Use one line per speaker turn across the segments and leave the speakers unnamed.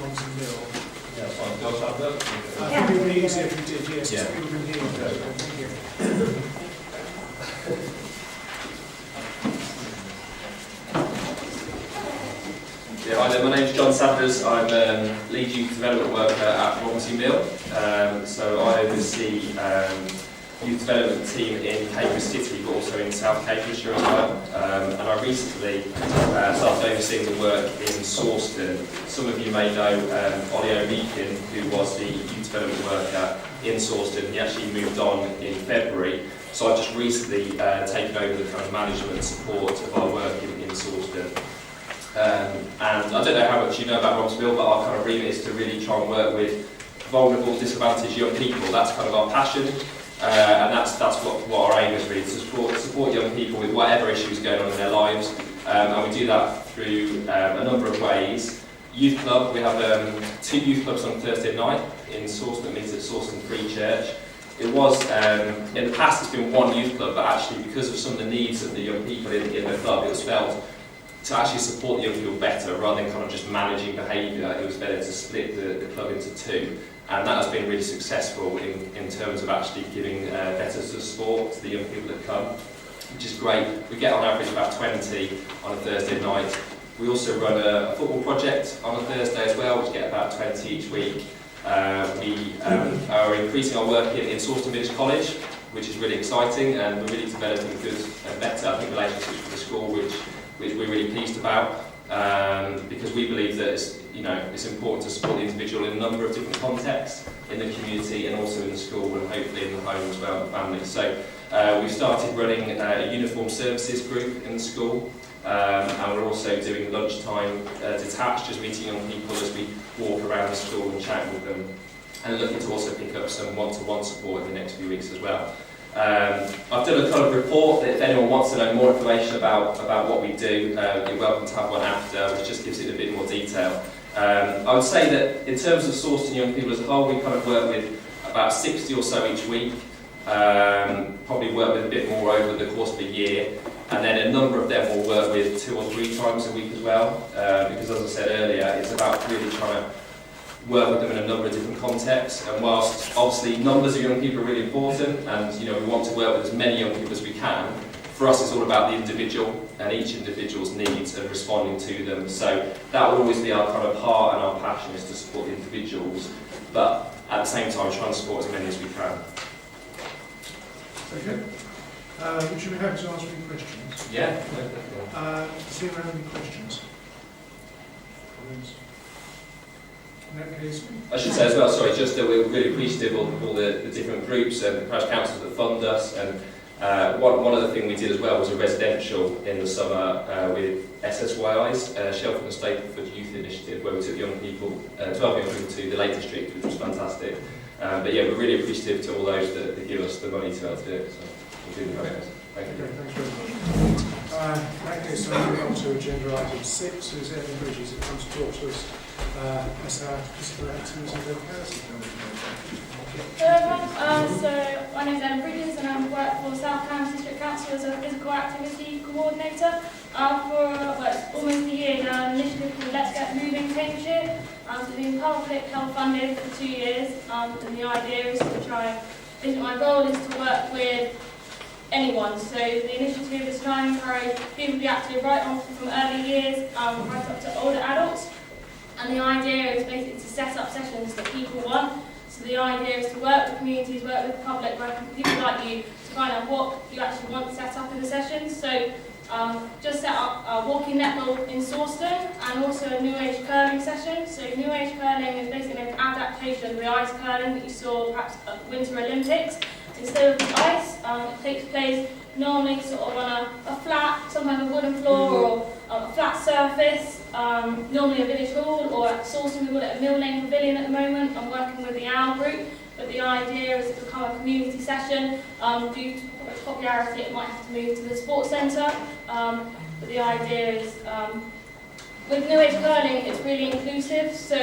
Romsey Mill.
Yeah, that's fine. Do I have that?
I think it would be easier if we did, yes,
Yeah.
so people can hear you. Thank you.
Yeah, hi there, my name's John Sanders. I'm lead youth development worker at Romsey Mill. So I oversee youth development team in Cambridge City, but also in South Cambridgeshire as well. And I recently started overseeing the work in Sawston. Some of you may know Ollie O'Meakin, who was the youth development worker in Sawston. He actually moved on in February. So I've just recently taken over the kind of management support of our work in Sawston. And I don't know how much you know about Romsey Mill, but our kind of remit is to really try and work with vulnerable, disadvantaged young people. That's kind of our passion, and that's what our aim is really, to support young people with whatever issues going on in their lives. And we do that through a number of ways. Youth club, we have 2 youth clubs on Thursday night in Sawston, that meets at Sawston Free Church. It was, in the past it's been 1 youth club, but actually because of some of the needs of the young people in the club, it was felt to actually support the young people better, rather than kind of just managing behaviour, it was better to split the club into 2. And that has been really successful in terms of actually giving better support to the young people that come, which is great. We get on average about 20 on a Thursday night. We also run a football project on a Thursday as well, which get about 20 each week. We are increasing our work in Sawston Village College, which is really exciting, and we're really developing good and better, I think, relationships with the school, which we're really pleased about, because we believe that it's important to support the individual in a number of different contexts, in the community and also in the school, and hopefully in the home as well, and family. So we've started running a uniform services group in the school, and we're also doing lunchtime detached, just meeting young people as we walk around the school and chat with them, and looking to also pick up some one-to-one support in the next few weeks as well. I've done a kind of report that if anyone wants to know more information about what we do, you're welcome to have one after, which just gives it a bit more detail. I would say that in terms of Sawston young people as a whole, we kind of work with about 60 or so each week, probably work with a bit more over the course of the year, and then a number of them will work with 2 or 3 times a week as well, because as I said earlier, it's about really trying to work with them in a number of different contexts, and whilst obviously numbers of young people are really important, and we want to work with as many young people as we can, for us it's all about the individual and each individual's needs and responding to them. So that will always be our kind of heart and our passion, is to support the individuals, but at the same time try and support as many as we can.
Okay. Should we have to answer any questions?
Yeah.
Does anyone have any questions? Comments? In that case,
I should say as well, sorry, just that we're really appreciative of all the different groups and the parish councils that fund us, and one other thing we did as well was a residential in the summer with SSYI's, Shelford and Stapleford Youth Initiative, where we took young people, 12 young people to the Lake District, which was fantastic. But yeah, we're really appreciative to all those that give us the money to be able to do it, so we'll do the progress. Thank you.
okay, thanks very much. In that case, I'm moving on to agenda item 6, who's Evan Bridges, that comes to talk to us as our physical activity and locality coordinator.
Hello everyone, so my name is Ellen Bridges and I work for South Cambridge District Council as a physical activity coordinator. For almost a year now, an initiative called Let's Get Moving Cambridgeshire. It's been public health funded for 2 years, and the idea is to try, my goal is to work with anyone. So the initiative is trying to encourage people to be active right on from early years, right up to older adults. And the idea is basically to set up sessions that people want. So the idea is to work with communities, work with the public, work with people like you to find out what you actually want set up in the sessions. So just set up a walking netball in Sawston and also a New Age curling session. So New Age curling is basically an adaptation of the ice curling that you saw perhaps at the Winter Olympics. Instead of the ice, it takes place normally sort of on a flat, sometimes a wooden floor or a flat surface, normally a village hall, or at Sawston we call it a Mill Lane Pavilion at the moment. I'm working with the OWL group, but the idea is to become a community session. Due to popularity it might have to move to the sports centre, but the idea is with New Age curling it's really inclusive, so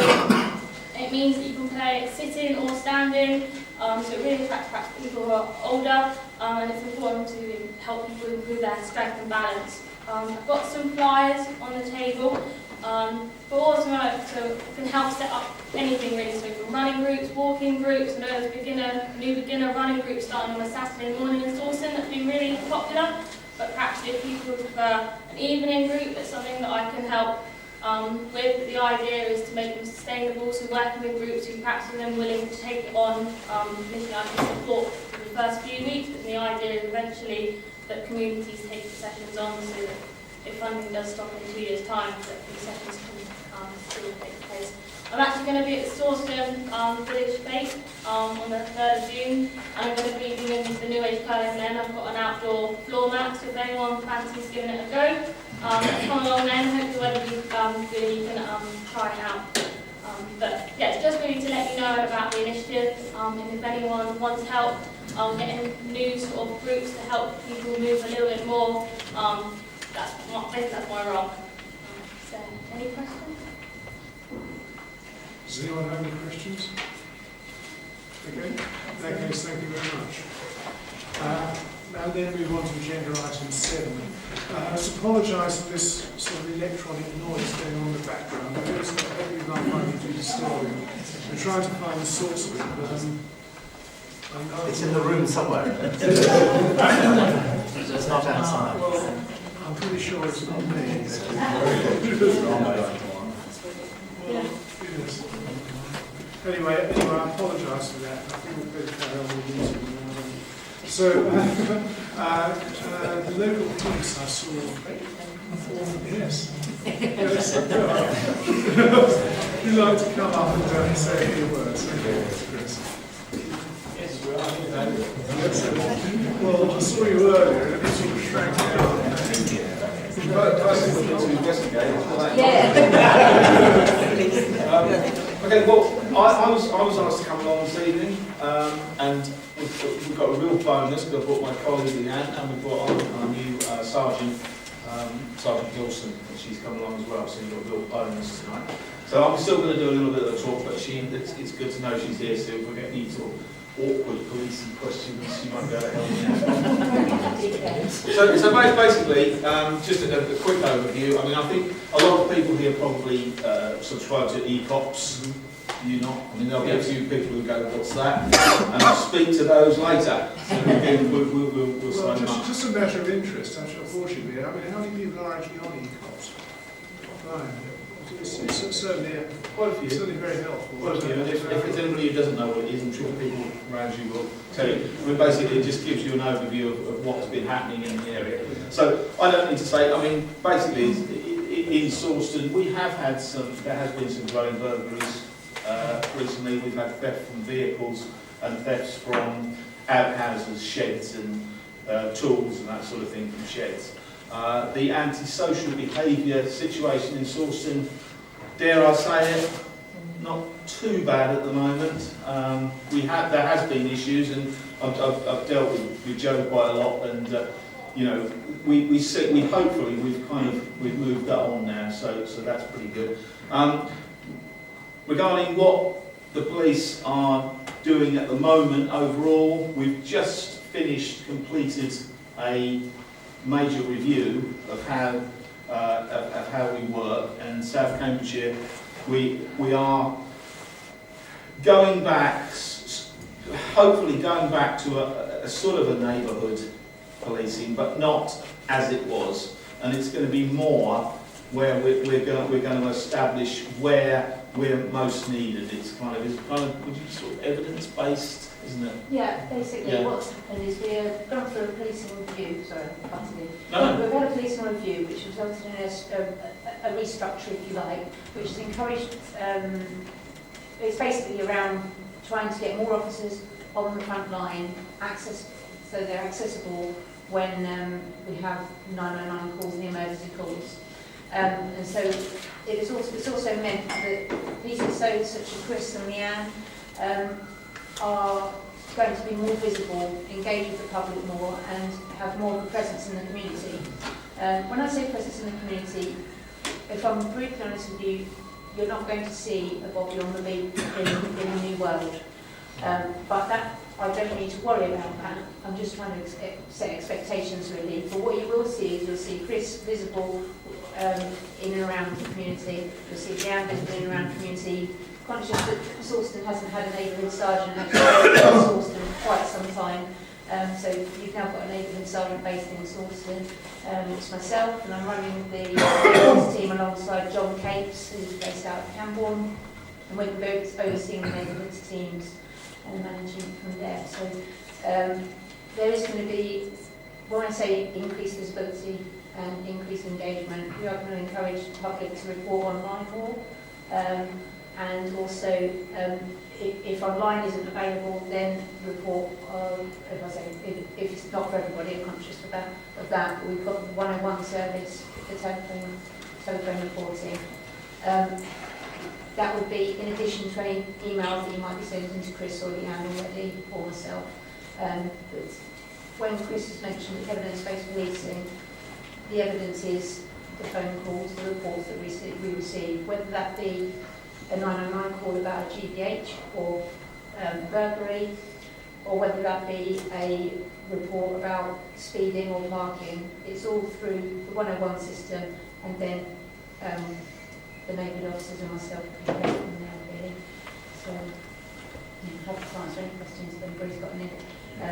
it means that you can play sitting or standing, so it really attracts perhaps people who are older, and it's important to help people improve their strength and balance. I've got some flyers on the table. but also so can help set up anything really, so from running groups, walking groups. I know there's new beginner running group starting on a Saturday morning in Sawston that's been really popular, but perhaps if people prefer an evening group, it's something that I can help with. The idea is to make them sustainable, so working with groups who perhaps are then willing to take it on. Initially I can support for the first few weeks, but the idea is eventually that communities take the sessions on, so that if funding does stop in 2 years' time, that these sessions can still take place. I'm actually going to be at the Sawston Village Fete on the 3rd of June, and I'm going to be doing the New Age curling then. I've got an outdoor floor mat, so if anyone fancies giving it a go, come along then. Hope the weather will be good, you can try it out. But yeah, it's just really to let you know about the initiative, and if anyone wants help getting new sort of groups to help people move a little bit more, that's my role. So, any questions?
Does anyone have any questions? Okay, in that case, thank you very much. Now then move on to agenda item 7. I must apologise for this sort of electronic noise going on in the background. I hope you're not finding it too disturbing. We're trying to find the source of it, but
it's in the room somewhere. It's not outside.
Well, I'm pretty sure it's not me. Yes. Anyway, I apologise for that. I think we'd better carry on with the meeting. So, the local police I saw. Yes. You'd like to come up and say a few words? Okay, Chris. Well, I saw you earlier and it sort of shrank down.
Okay, well, I was asked to come along this evening, and we've got a real bonus because I brought my colleague Leanne, and we've brought on our new Sergeant Gilson, and she's come along as well, so you've got a real bonus tonight. So I'm still going to do a little bit of a talk, but it's good to know she's here, so if we get any sort of awkward policing questions, she might be able to help me out. So basically, just a quick overview. I mean, I think a lot of people here probably subscribe to ECOPS. Do you not? I mean, there'll be a few people who go, what's that? And I'll speak to those later. So we'll sign them up.
Just a matter of interest, actually, unfortunately. I mean, how many people are actually on ECOPS? Right. It's certainly
quite a few.
Certainly very helpful.
Quite a few. And if there's anybody who doesn't know what it is, I'm sure people around you will tell you. I mean, basically, it just gives you an overview of what's been happening in the area. So I don't need to say. I mean, basically, in Sawston, we have had there has been some dwelling burglaries recently. We've had theft from vehicles and thefts from outhouses, sheds, and tools and that sort of thing from sheds. The antisocial behaviour situation in Sawston, dare I say it, not too bad at the moment. There has been issues, and I've dealt with Joe quite a lot, and you know, we hopefully we've moved that on now, so that's pretty good. Regarding what the police are doing at the moment overall, we've just completed a major review of how we work, and South Cambridgeshire, we are going back, hopefully going back to a sort of a neighbourhood policing, but not as it was, and it's going to be more where we're going to establish where we're most needed. It's kind of would you sort of evidence based, isn't it?
Yeah, basically
Yeah.
what's happened is we've gone through a policing review, sorry,
No.
We've had a policing review which resulted in a restructure, if you like, which has encouraged, it's basically around trying to get more officers on the front line, so they're accessible when we have 999 calls and the emergency calls. And so it's also meant that police associates such as Chris and Leanne are going to be more visible, engage with the public more, and have more of a presence in the community. When I say presence in the community, if I'm brutally honest with you, you're not going to see a Bobby on the beat in the new world. But I don't need to worry about that. I'm just trying to set expectations really. But what you will see is you'll see Chris visible in and around the community. You'll see Jan visible in and around the community. Conscious that Sawston hasn't had a neighbourhood sergeant actually in Sawston for quite some time. So you've now got a neighbourhood sergeant based in Sawston. It's myself, and I'm running the team alongside John Capes, who's based out of Camborne, and we're both overseeing the neighbourhood teams and managing from there. So there is going to be, when I say increased visibility and increased engagement, we are going to encourage the public to report online more, and also if online isn't available, then report. If I say if it's not for everybody, I'm conscious of that. We've got the 101 service for telephone reporting. That would be in addition to any emails that you might be sending to Chris or Leanne already, or myself. But when Chris has mentioned evidence-based policing, the evidence is the phone calls, the reports that we receive, whether that be a 999 call about a GBH or burglary, or whether that be a report about speeding or parking. It's all through the 101 system, and then the neighbourhood officers and myself can go from there really. So happy to answer any questions if anybody's got any.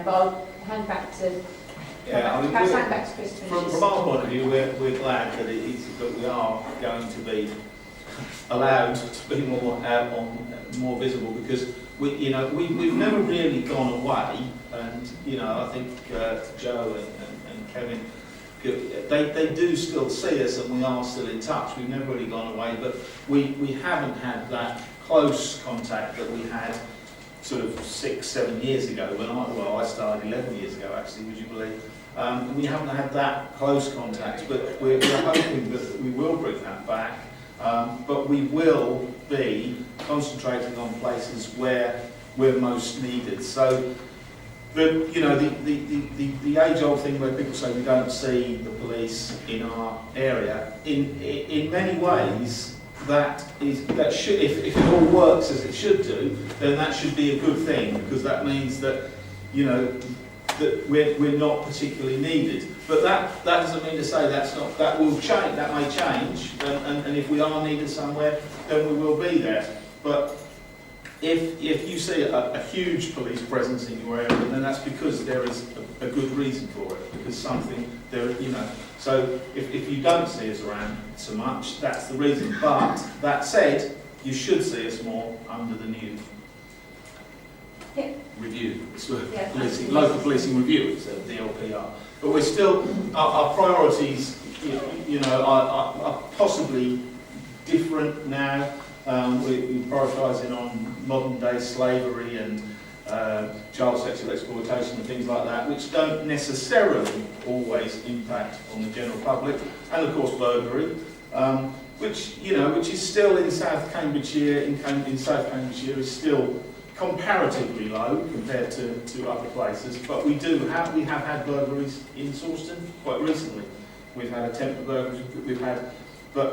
But I'll hand back to perhaps hand back to Chris.
From our point of view, we're glad that that we are going to be allowed to be more visible, because we've never really gone away, and I think Joe and Kevin, they do still see us, and we are still in touch. We've never really gone away, but we haven't had that close contact that we had sort of 6-7 years ago when I started 11 years ago actually, would you believe? We haven't had that close contact, but we're hoping that we will bring that back. But we will be concentrating on places where we're most needed. So, the age-old thing where people say we don't see the police in our area, in many ways, should, if it all works as it should do, then that should be a good thing, because that means that that we're not particularly needed. But that doesn't mean to say that will change. That may change, and if we are needed somewhere, then we will be there. But if you see a huge police presence in your area, then that's because there is a good reason for it. Because something there, So if you don't see us around so much, that's the reason. But that said, you should see us more under the new review. It's local policing review. It's a DLPR. But we're still, our priorities, are possibly different now. We're prioritising on modern day slavery and child sexual exploitation and things like that, which don't necessarily always impact on the general public, and of course burglary, which is still in South Cambridgeshire. In South Cambridgeshire is still comparatively low compared to other places, but we have had burglaries in Sawston quite recently. We've had attempted burglaries, we've had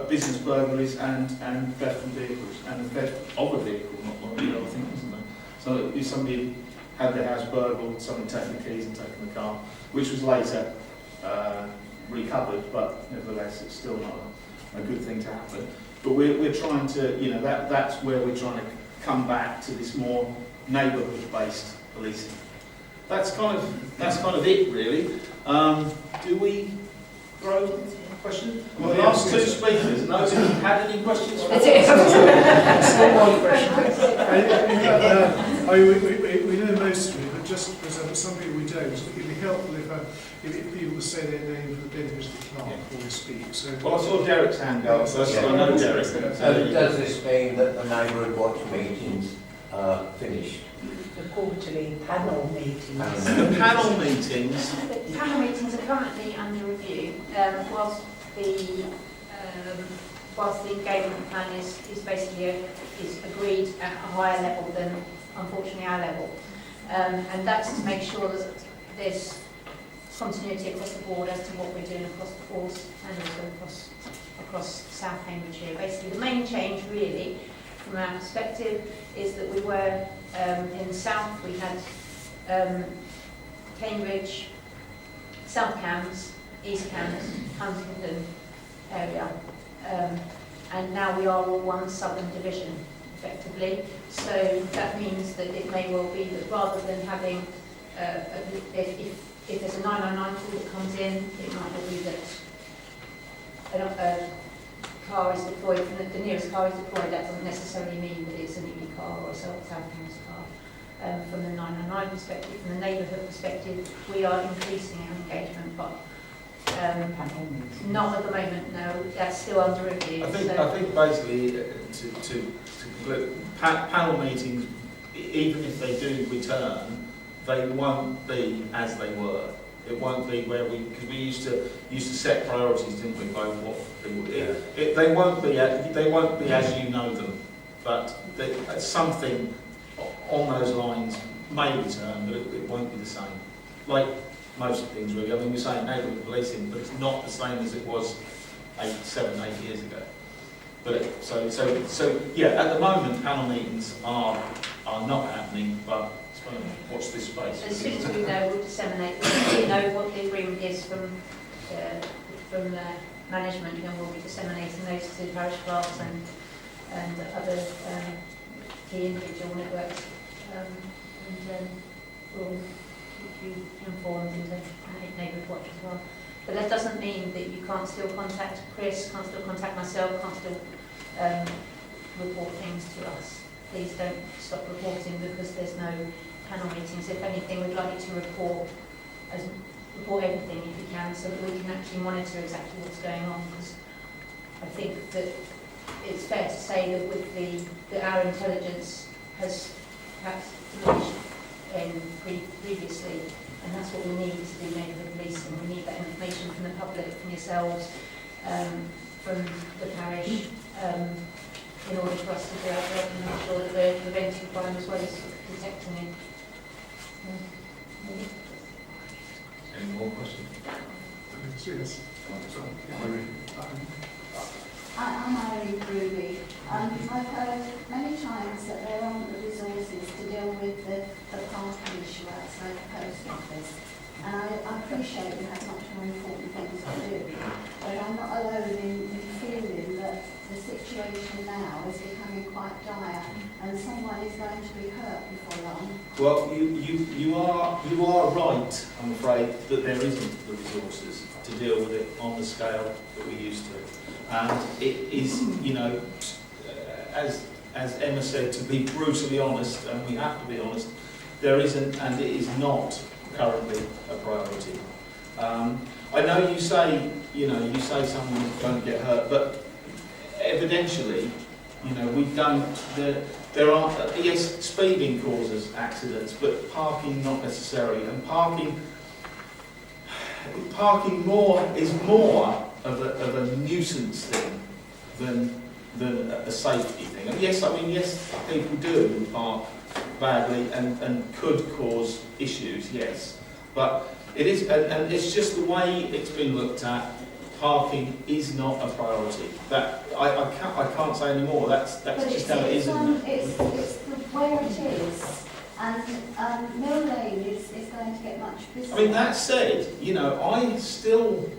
business burglaries and theft from vehicles, and theft of a vehicle, not one of the other things, isn't there? So if somebody had their house burgled, someone taken the keys and taken the car, which was later recovered, but nevertheless it's still not a good thing to happen. But we're trying to, that's where we're trying to come back to this more neighbourhood-based policing. That's kind of it, really. Do we throw a question? Well, the last two speakers, nobody had any questions?
That's it.
One question. We know most of it, but just for some people we don't. It'd be helpful if people say their name for the benefit of the clerk before we speak. So.
Well, I saw Derek's hand go up first, so I know Derek.
So does this mean that the neighbourhood watch meetings are finished?
The quarterly panel meetings.
The panel meetings.
The panel meetings are currently under review, whilst the engagement plan is basically is agreed at a higher level than, unfortunately, our level. And that's to make sure that there's continuity across the board as to what we're doing across the force and also across South Cambridgeshire. Basically, the main change, really, from our perspective, is that we were in the south, we had Cambridge, South Cambs, East Cambs, Huntingdon area. And now we are all one southern division, effectively. So that means that it may well be that rather than having, if there's a 999 call that comes in, it might well be that a car is deployed, the nearest car is deployed. That doesn't necessarily mean that it's an EV car or a South Cambs car. From the 999 perspective, from the neighbourhood perspective, we are increasing our engagement, but not at the moment, no. That's still under review.
I think basically, to conclude, panel meetings, even if they do return, they won't be as they were. It won't be where because we used to set priorities, didn't we? By what they won't be as you know them, but something on those lines may return, but it won't be the same. Like most things, really. I mean, we're saying neighbourhood policing, but it's not the same as it was 7, 8 years ago. But so yeah, at the moment, panel meetings are not happening, but watch this space.
As soon as we know, we'll disseminate. We know what the agreement is from the management, and we'll be disseminating those to parish clerks and other key individual networks. And we'll keep you informed in the neighbourhood watch as well. But that doesn't mean that you can't still contact Chris, can't still contact myself, can't still report things to us. Please don't stop reporting because there's no panel meetings. If anything, we'd like you to report everything if you can, so that we can actually monitor exactly what's going on. Because I think that it's fair to say that with that our intelligence has perhaps diminished previously, and that's what we need to do neighbourhood policing. We need that information from the public, from yourselves, from the parish, in order for us to do our job and make sure that we're preventing crime as well as detecting it.
Any more questions?
Yes.
I'm Irene Ruby. I've heard many times that there aren't the resources to deal with the parking issue outside the post office. And I appreciate you have much more important things to do. But I'm not alone in feeling that the situation now is becoming quite dire and someone is going to be hurt before long.
Well, you are right, I'm afraid, that there isn't the resources to deal with it on the scale that we used to. And it is, as Emma said, to be brutally honest, and we have to be honest, there isn't, and it is not currently a priority. I know you say someone won't get hurt, but evidentially, we don't. There are yes, speeding causes accidents, but parking not necessarily, and parking is more of a nuisance thing than a safety thing. And yes, people do park badly and could cause issues, yes. But it is, and it's just the way it's been looked at. Parking is not a priority. That I can't say any more. That's just how it is.
It's where it is, and Mill Lane is going to get much busier.
I mean, that said, I still,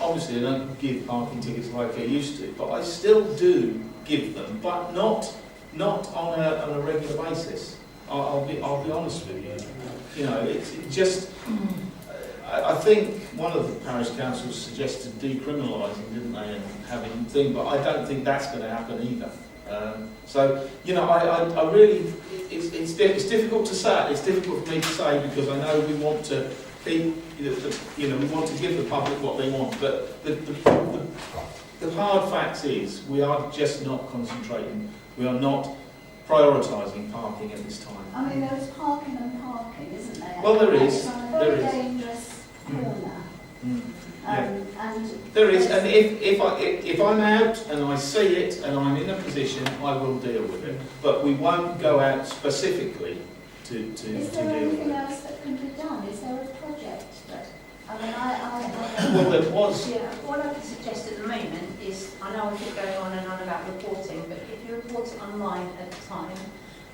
obviously I don't give parking tickets like I used to, but I still do give them, but not on a regular basis. I'll be honest with you. It's just. I think one of the parish councils suggested decriminalising, didn't they, and having a thing, but I don't think that's going to happen either. I really, it's difficult to say. It's difficult for me to say because I know we want to keep, we want to give the public what they want, but the hard fact is we are just not concentrating. We are not prioritising parking at this time.
I mean, there is parking and parking, isn't there?
Well, there is.
It's on a very dangerous corner.
Yeah.
And
there is, and if I'm out and I see it and I'm in a position, I will deal with it. But we won't go out specifically to
is
deal with
there anything
it.
else that can be done? Is there a project that? I mean,
Well, there was.
Yeah, what I would suggest at the moment is, I know I keep going on and on about reporting, but if you report it online at the time,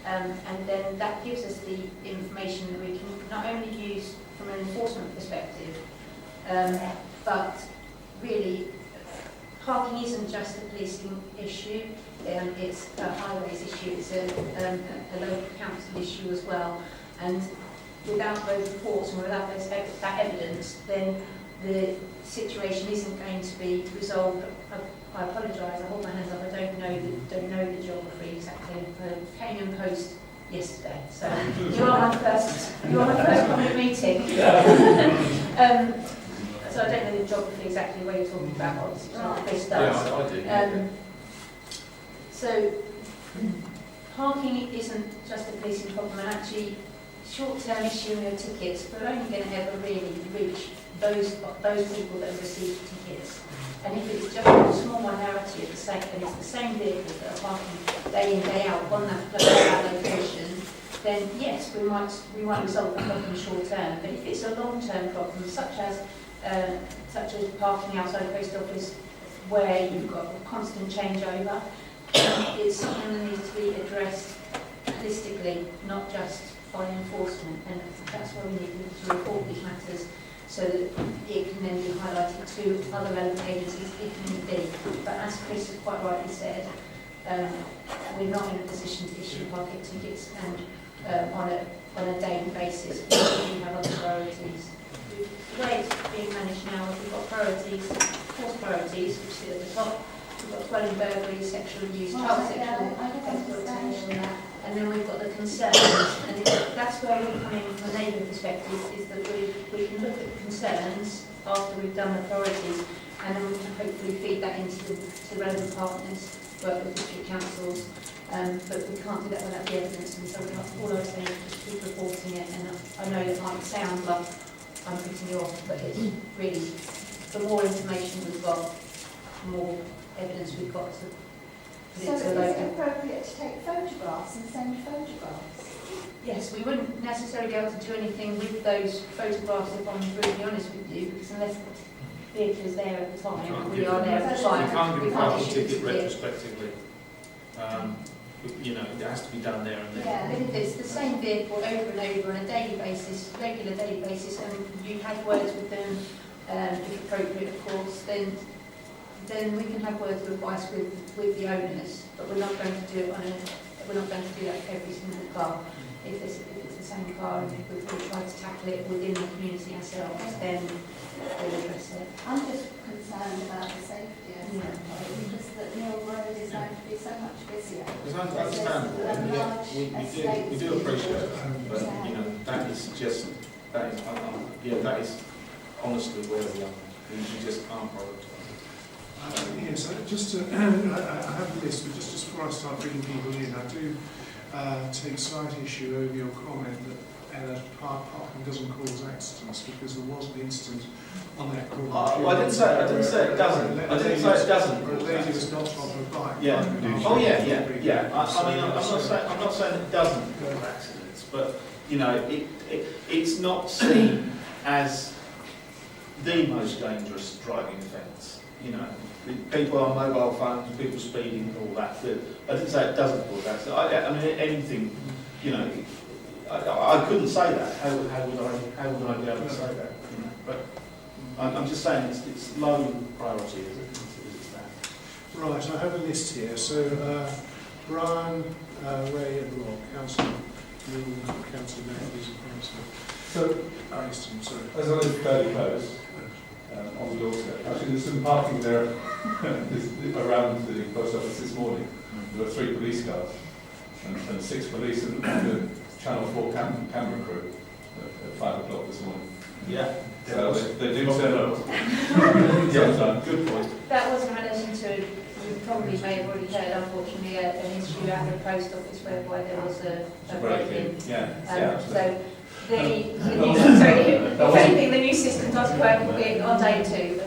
and then that gives us the information that we can not only use from an enforcement perspective, but really parking isn't just a policing issue, it's a highways issue, it's a local council issue as well, and without those reports and without that evidence, then the situation isn't going to be resolved. I apologise, I hold my hands up, I don't know the geography exactly. I came in post yesterday, so you are my first public meeting. So I don't know the geography exactly where you're talking about, obviously, it's not Chris does.
I do.
So parking isn't just a policing problem, and actually short-term issuing of tickets, we're only going to ever really reach those people that have received tickets. And if it's just a small minority of the same, and it's the same vehicles that are parking day in, day out on that location, then yes, we might resolve the problem short term. But if it's a long-term problem, such as parking outside the post office, where you've got a constant changeover, it's something that needs to be addressed holistically, not just by enforcement. And that's why we need to report these matters, so that it can then be highlighted to other relevant agencies if need be. But as Chris has quite rightly said, we're not in a position to issue parking tickets and on a daily basis, because we have other priorities. The way it's being managed now is we've got priorities, force priorities, which sit at the top. We've got dwelling burglaries, sexual abuse, child sexual exploitation, and then we've got the concerns. And that's where we come in from a neighbourhood perspective, is that we can look at the concerns after we've done the priorities, and then we can hopefully feed that into the relevant partners, work with district councils, but we can't do that without the evidence, and so all I was saying is just keep reporting it. And I know that might sound like I'm putting you off, but it's really, the more information we've got, the more evidence we've got to put
So
it
is
to
it
local.
appropriate to take photographs and send photographs?
Yes, we wouldn't necessarily be able to do anything with those photographs, if I'm brutally honest with you, because unless the vehicle is there at the time, we are there at the time.
You can't give
We
a
can't
parking
issue
ticket
the ticket.
retrospectively. You know, it has to be done there and then.
Yeah.
But if it's the same vehicle over and over on a daily basis, regular daily basis, and you had words with them, if appropriate, of course, then we can have words of advice with the owners. But we're not going to do it we're not going to do that for every single car. If it's the same car, and if we've tried to tackle it within the community ourselves, then we'll address it.
I'm just concerned about the safety of because that Mill Road is going to be so much busier.
It's understandable, and we do appreciate it, but you know, that is honestly where we are. We just can't prioritise.
Yes, just to, I have a list, but just before I start bringing people in, I do take slight issue over your comment that parking doesn't cause accidents, because there was an incident on that corner.
I didn't say it doesn't. I didn't say it doesn't.
A lady was knocked off her bike.
Yeah. Oh yeah. I mean, I'm not saying it doesn't cause accidents, but you know, it's not seen as the most dangerous driving offence. You know, people on mobile phones, people speeding, and all that. I didn't say it doesn't cause accidents. I mean, anything. You know, I couldn't say that. How would I be able to say that? You know, but I'm just saying it's low priority as it stands.
Right, I have a list here. So Brian, Ray and Rob, Councillor Newell, Councillor Matthews and Councillor
So,
Ariston, sorry.
as I live fairly close, on the doorstep, actually there's some parking there around the post office this morning. There were 3 police cars and 6 police and the Channel 4 camera crew at 5 o'clock this morning.
Yeah.
So they do turn up. Sometimes.
Good point.
That was in relation to, you probably may have already heard, unfortunately, an issue at the post office whereby there was a break-in.
Yeah.
So the new, sorry, if anything, the new system does work on day 2.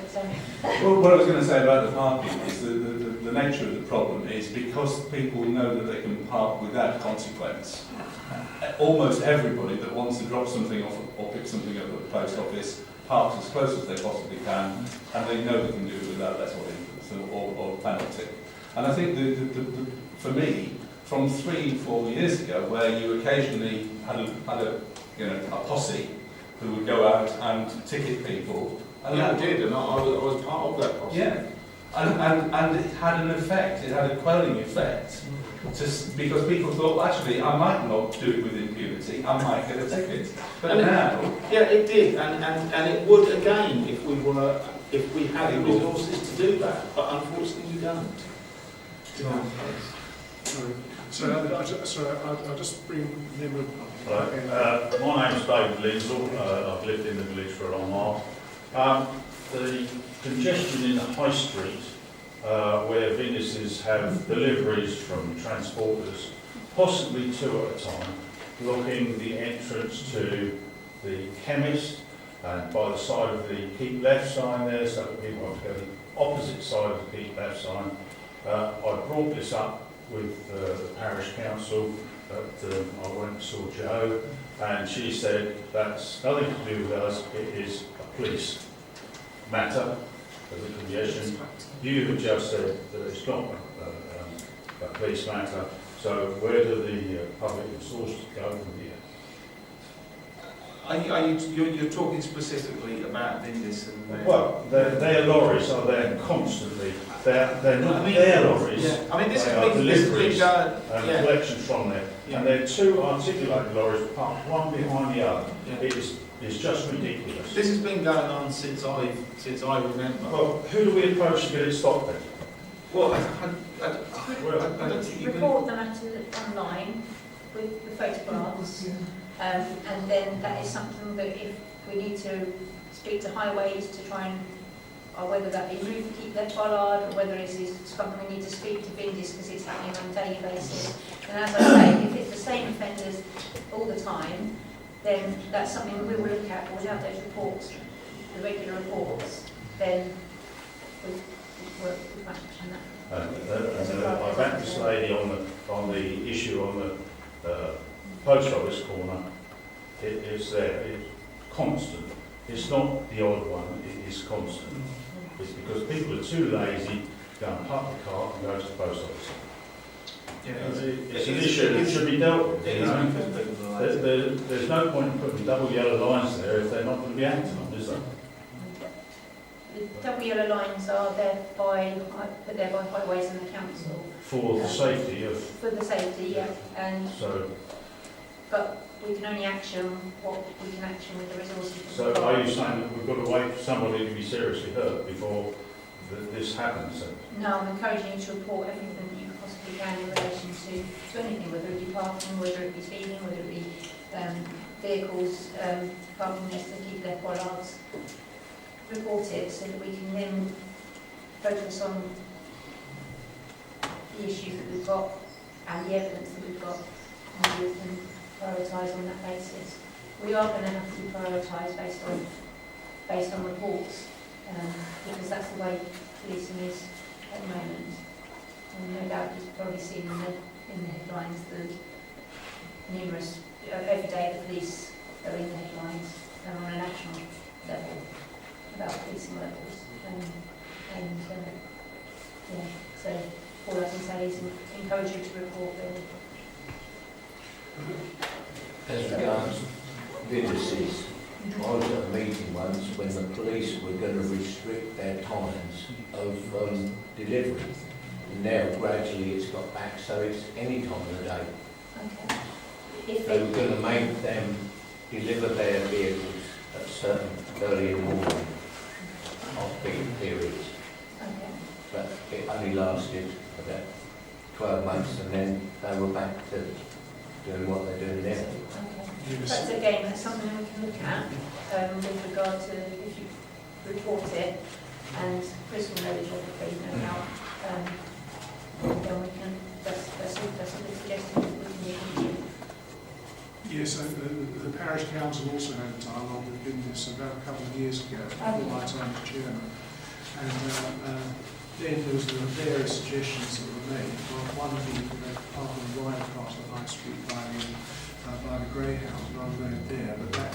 But,
Well, what I was going to say about the parking is the nature of the problem is because people know that they can park without consequence. Almost everybody that wants to drop something off or pick something up at the post office parks as close as they possibly can, and they know they can do it without less or penalty. And I think for me, from 3-4 years ago, where you occasionally had a posse who would go out and ticket people. And
Yeah, I
that
did, and I was part of that process.
Yeah, and it had an effect. It had a quelling effect, because people thought, well, actually, I might not do it with impunity. I might get a ticket. But now,
yeah, it did, and it would again if we had the resources to do that. But unfortunately, we don't.
Sorry, I'll just bring them with.
Hello, my name's David Lindsell. I've lived in the village for a long while. The congestion in the high street, where businesses have deliveries from transporters, possibly 2 at a time, blocking the entrance to the chemist, and by the side of the keep left sign there, so that people have to go the opposite side of the keep left sign. I brought this up with the parish council. I went and saw Jo, and she said that's nothing to do with us, it is a police matter of the congestion. You have just said that it's not a police matter, so where do the public resources go from here?
You're talking specifically about this and
Well, their lorries are there constantly. They're not their lorries.
Yeah. I mean, this
They
is
are
big
deliveries
and
and collections from there.
Yeah.
And they're 2 articulated lorries parked one behind the other.
Yeah.
It's just ridiculous.
This has been going on since I remember.
Well, who do we approach to get it stopped then?
Well, I don't think you can.
Report the matter online with the photographs, and then that is something that if we need to speak to highways to try and, or whether that be move to keep their bollard, or whether it is something we need to speak to Vindis because it's happening on a daily basis. And as I say, if it's the same offenders all the time, then that's something we will look at. But without those reports, the regular reports, then we'll action that.
I backed this lady on the issue on the post office corner. It's there. It's constant. It's not the odd one. It is constant. It's because people are too lazy to go and park the car and go to the post office.
Yeah,
It's an issue that should be dealt with. You know? There's no point in putting double yellow lines there if they're not going to be acted on, is there?
The double yellow lines are there put there by highways and the council.
For the safety of.
For the safety, yeah. And
So.
but we can only action what we can action with the resources.
So are you saying that we've got to wait for somebody to be seriously hurt before this happens?
No, I'm encouraging you to report everything that you possibly can in relation to anything, whether it be parking, whether it be speeding, whether it be vehicles parking next to keep their bollards. Report it so that we can then focus on the issues that we've got and the evidence that we've got, and we can prioritise on that basis. We are going to have to prioritise based on reports, because that's the way policing is at the moment. And no doubt you've probably seen in the headlines the numerous, every day the police are in the headlines on a national level about policing levels. Yeah, so all I can say is encourage you to report really.
As regards businesses, I was at a meeting once when the police were going to restrict their times of delivery. And now gradually it's got back, so it's any time of the day.
Okay. If
They were going to make them deliver their vehicles at certain early in the morning, off-peak periods.
okay.
But it only lasted about 12 months and then they were back to doing what they're doing now.
Okay. But again, that's something we can look at with regard to if you report it, and Chris will know the geography, no doubt. Then we can, that's a good suggestion that we can do.
Yes, the parish council also had a dialogue with Vindis about a couple of years ago, before my time as chairman. And then there was various suggestions that were made. One being to park on the right across the high street by the Greyhound rather than there, but that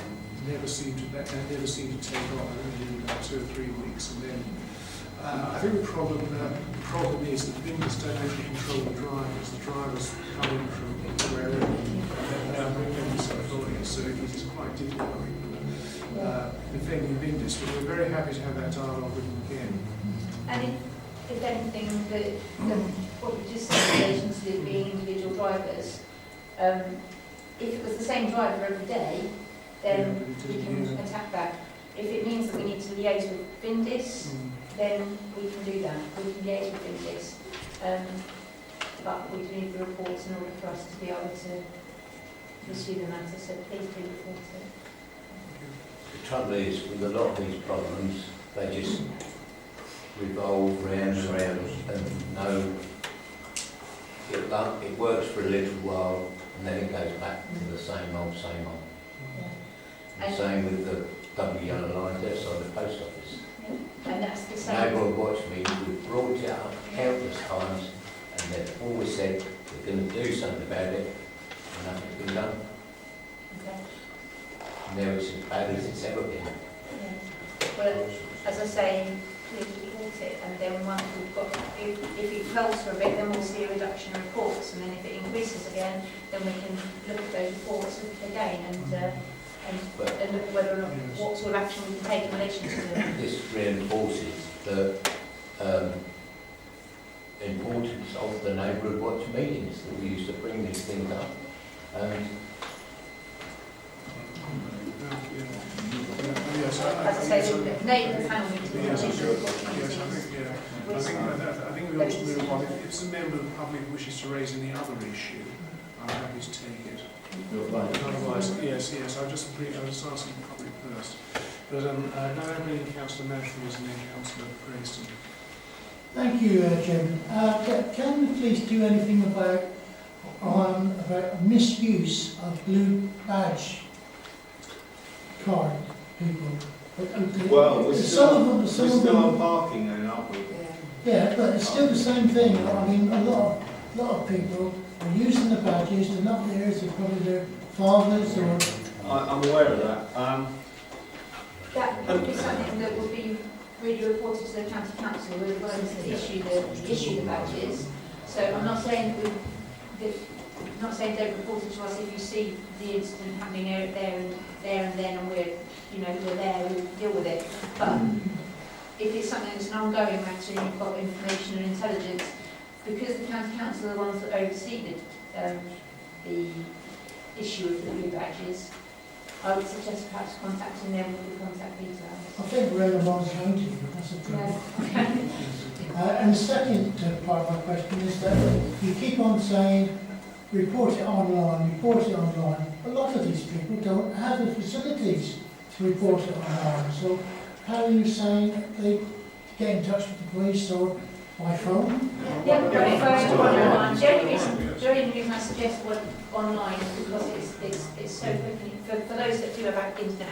never seemed to take off. It only did about 2 or 3 weeks, and then I think the problem is that vendors don't actually control the drivers. The drivers come in from wherever and bring vendors employees, so it is quite difficult defending vendors. But we're very happy to have that dialogue with them again.
And if anything, what we just said in relation to it being individual drivers, if it was the same driver every day, then we can attack that. If it means that we need to liaise with Vindis, then we can do that. We can liaise with Vindis. But we do need the reports in order for us to be able to pursue the matter, so please do report it.
The trouble is, with a lot of these problems, they just revolve round and round, and no, it works for a little while, and then it goes back to the same old, same old.
Yeah.
Same with the double yellow lines outside the post office.
Yeah. And that's the same.
Neighbour watched me, we've brought it up countless times, and they've always said they're going to do something about it, and nothing's been done.
Okay.
Now it's as bad as it's ever been.
Yeah. Well, as I say, please report it, and then once we've got, if it falls for a bit, then we'll see a reduction in reports, and then if it increases again, then we can look at those reports again and look at whether or not what sort of action we can take in relation to them.
This reinforces the importance of the neighbourhood watch meetings that we used to bring these things up.
Yes,
As I say, the neighbourhood panel meeting.
Yes, I think we ought to move on. If it's a member of the public who wishes to raise any other issue, I'm happy to take it. Otherwise, yes, I'll just ask the public first. But now opening Councillor Matthews and then Councillor Preston.
Thank you, Chairman. Can we please do anything about misuse of blue badge card people?
Well, we're
some
still on parking then, aren't we?
Yeah, but it's still the same thing. I mean, a lot of people are using the badges. They're not theirs. They're probably their fathers or.
I'm aware of that.
That would be something that would be really reported to the county council, who are the ones that issue the badges. So I'm not saying don't report it to us if you see the incident happening there and then, and we're there, we'll deal with it. But if it's something that's an ongoing matter and you've got information and intelligence, because the county council are the ones that oversee the issue of the blue badges, I would suggest perhaps contacting them with the contact details.
I think we're in the wrong county, but that's a problem. And the second part of my question is that you keep on saying, report it online, report it online. A lot of these people don't have the facilities to report it online. So how are you saying that they get in touch with the police or by phone?
Yeah, we've got it phone online. The only reason I suggest one online is because it's so quickly, for those that do have internet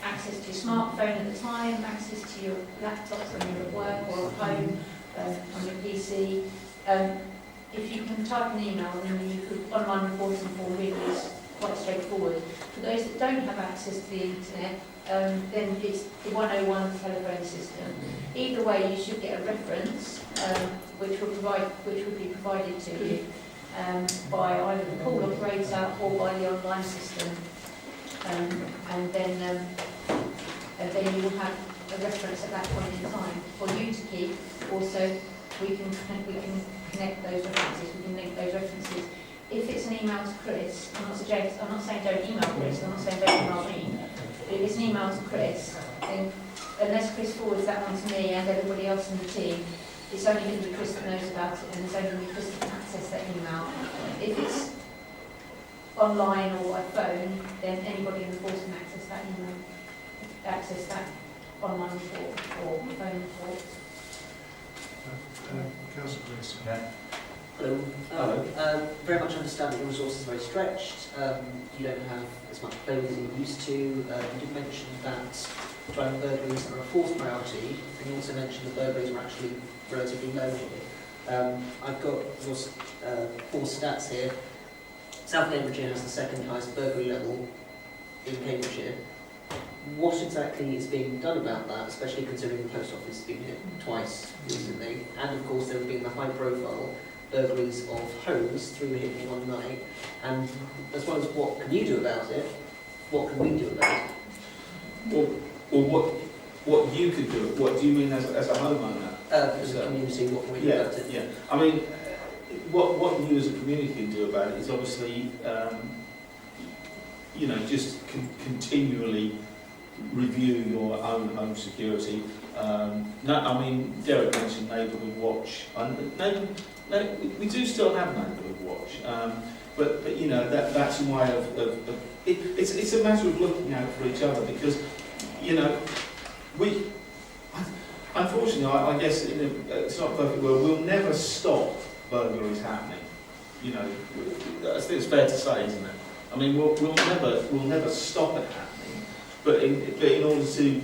access to your smartphone at the time, access to your laptops when you're at work or at home, on your PC. If you can type an email, then you could online reporting form really is quite straightforward. For those that don't have access to the internet, then it's the 101 telephone system. Either way, you should get a reference, which will be provided to you by either the call operator or by the online system, and then you will have a reference at that point in time for you to keep. Also, we can connect those references. We can link those references. If it's an email to Chris, I'm not saying don't email Chris. I'm not saying don't email me. But if it's an email to Chris, then unless Chris forwards that on to me and everybody else in the team, it's only going to be Chris that knows about it, and it's only going to be Chris that can access that email. If it's online or by phone, then anybody in the force can access that email, access that online report or phone report.
Councillor Preston.
Hello. Very much understand that your resources are very stretched. You don't have as much pay as you used to. You did mention that driving burglaries are a fourth priority, and you also mentioned that burglaries are actually relatively low here. I've got your four stats here. South Cambridgeshire has the second highest burglary level in Cambridgeshire. what exactly is being done about that, especially considering the post office has been hit twice recently, and of course there have been the high-profile burglaries of homes, 3 were hit in one night, and as well as what can you do about it, what can we do about it?
Or what you could do, what do you mean as a homeowner?
As a community, what can we do about it?
Yeah. I mean, what you as a community can do about it is obviously, just continually review your own home security. Derek mentioned Neighbourhood Watch. We do still have Neighbourhood Watch, but that's a way of it's a matter of looking out for each other, because unfortunately, I guess it's not a perfect word, we'll never stop burglaries happening. I think it's fair to say, isn't it? I mean, we'll never stop it happening, but in order to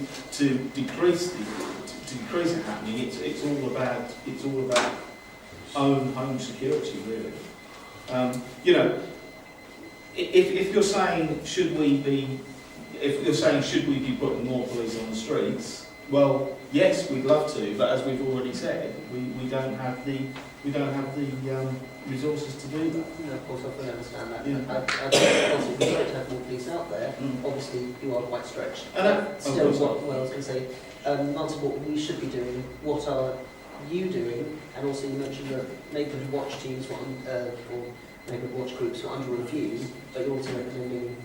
decrease it happening, it's all about own home security, really. If you're saying should we be putting more police on the streets, well, yes, we'd love to, but as we've already said, we don't have the resources to do that.
No, of course, I fully understand that.
Yeah.
Obviously, we'd like to have more police out there. Obviously, you are quite stretched. Still, what I was going to say, Martin, what we should be doing, what are you doing? And also, you mentioned that Neighbourhood Watch teams or Neighbourhood Watch groups were under review, but you're also recommending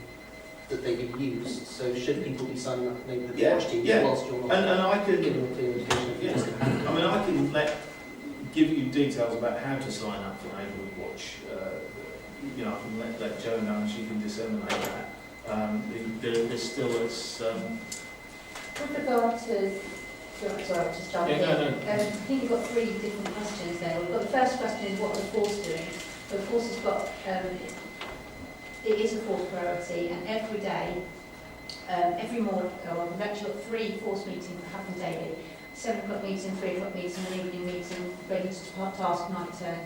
that they be used. So, should people be signing up for Neighbourhood Watch teams whilst you're not
and I can
giving a clear indication of what's going to happen?
I mean, I can give you details about how to sign up for Neighbourhood Watch. I can let Jo know and she can disseminate that. There's still
With regard to, sorry, just jump in.
No.
I think you've got 3 different questions there. We've got the first question is what are the force doing? The force has got, it is a force priority, and every day, every morning, we've actually got 3 force meetings that happen daily. 7 o'clock meeting, 3 o'clock meeting, an evening meeting, ready to task night turn.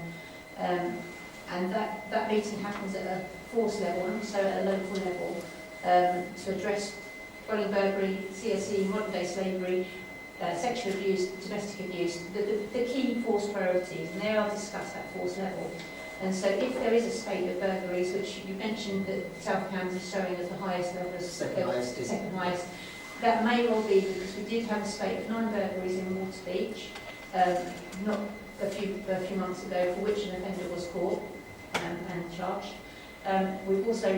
And that meeting happens at a force level and also at a local level to address dwelling burglary, CSE, modern day slavery, sexual abuse, domestic abuse, the key force priorities, and they are discussed at force level. And so if there is a spate of burglaries, which you mentioned that South Cambs is showing as the highest level, second highest, that may well be because we did have a spate of 9 burglaries in Water Beach, not a few months ago, for which an offender was caught and charged. I'm also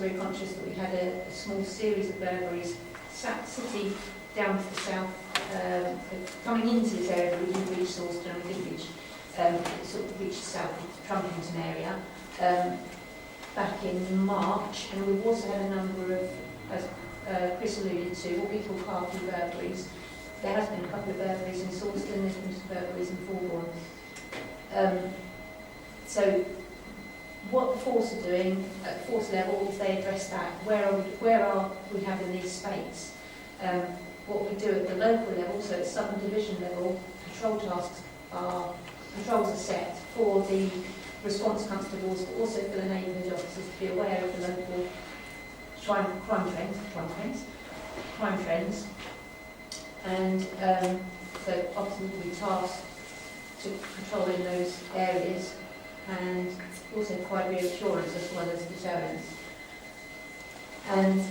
very conscious that we had a small series of burglaries sitting down to the south, coming into this area, but we didn't reach Sawston and we didn't reach the south Trumpington area back in March, and we've also had a number of, as Chris alluded to, what we call car key burglaries. There has been a couple of burglaries in Sawston, there's been some burglaries in Fulbourn. So what the force are doing at force level is they address that. Where are we having these spates? What we do at the local level, so at Southern Division level, patrols are set for the response constables, but also for the neighbourhood officers to be aware of the local crime trends. And so officers will be tasked to patrol in those areas and also provide reassurance as well as deterrence. And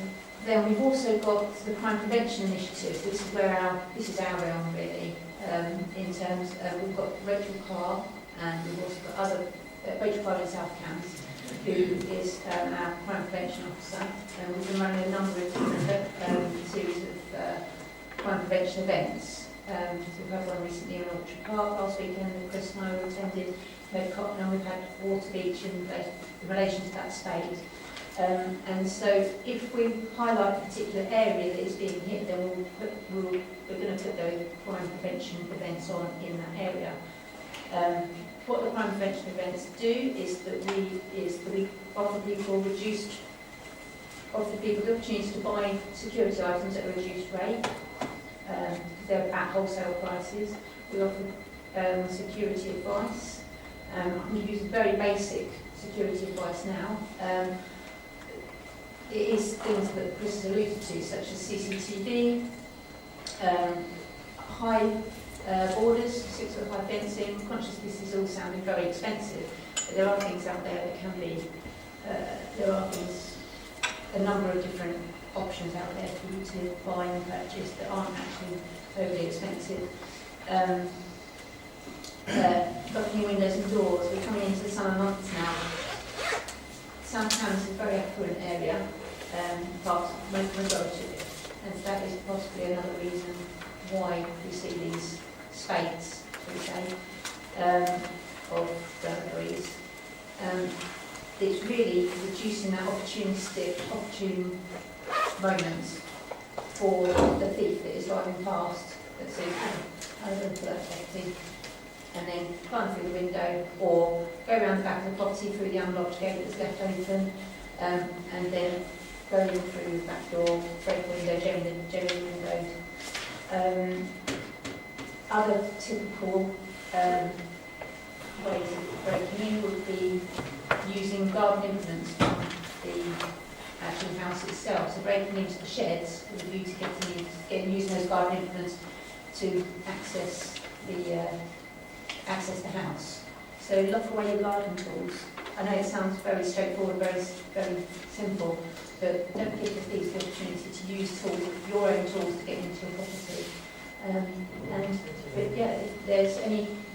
then we've also got the crime prevention initiatives. This is our realm really. In terms of, we've got Rachel Carr, and we've also got other Rachel Carr in South Cambs, who is our crime prevention officer. And we've been running a number of different series of crime prevention events. So we've had one recently in Orchard Park last weekend that Chris and I attended. Medcott, and we've had Water Beach in relation to that spate. And so if we highlight a particular area that is being hit, then we're going to put those crime prevention events on in that area. What the crime prevention events do is that we offer people the opportunity to buy security items at a reduced rate. They're at wholesale prices. We offer security advice. We use very basic security advice now. it is things that Chris has alluded to, such as CCTV, high borders, 6 foot high fencing. Conscious this is all sounding very expensive, but there are things out there that can be, there are things, a number of different options out there for you to buy and purchase that aren't actually overly expensive. Locking windows and doors, we're coming into the summer months now. South Thames is a very affluent area, majority of it, and that is possibly another reason why we see these spates, shall we say, of burglaries. It's really reducing that opportune moments for the thief that is driving past, that says, over to that property, and then climb through the window, or go around the back of the property through the unlocked gate that's left open, and then go in through the back door, break the window, jam the windows. Other typical ways of breaking in would be using garden implements from the actual house itself. So breaking into the sheds with a view to using those garden implements to access the house. So lock away your garden tools. I know it sounds very straightforward, very simple, but don't give the thieves the opportunity to use tools, your own tools, to get into your property. But yeah,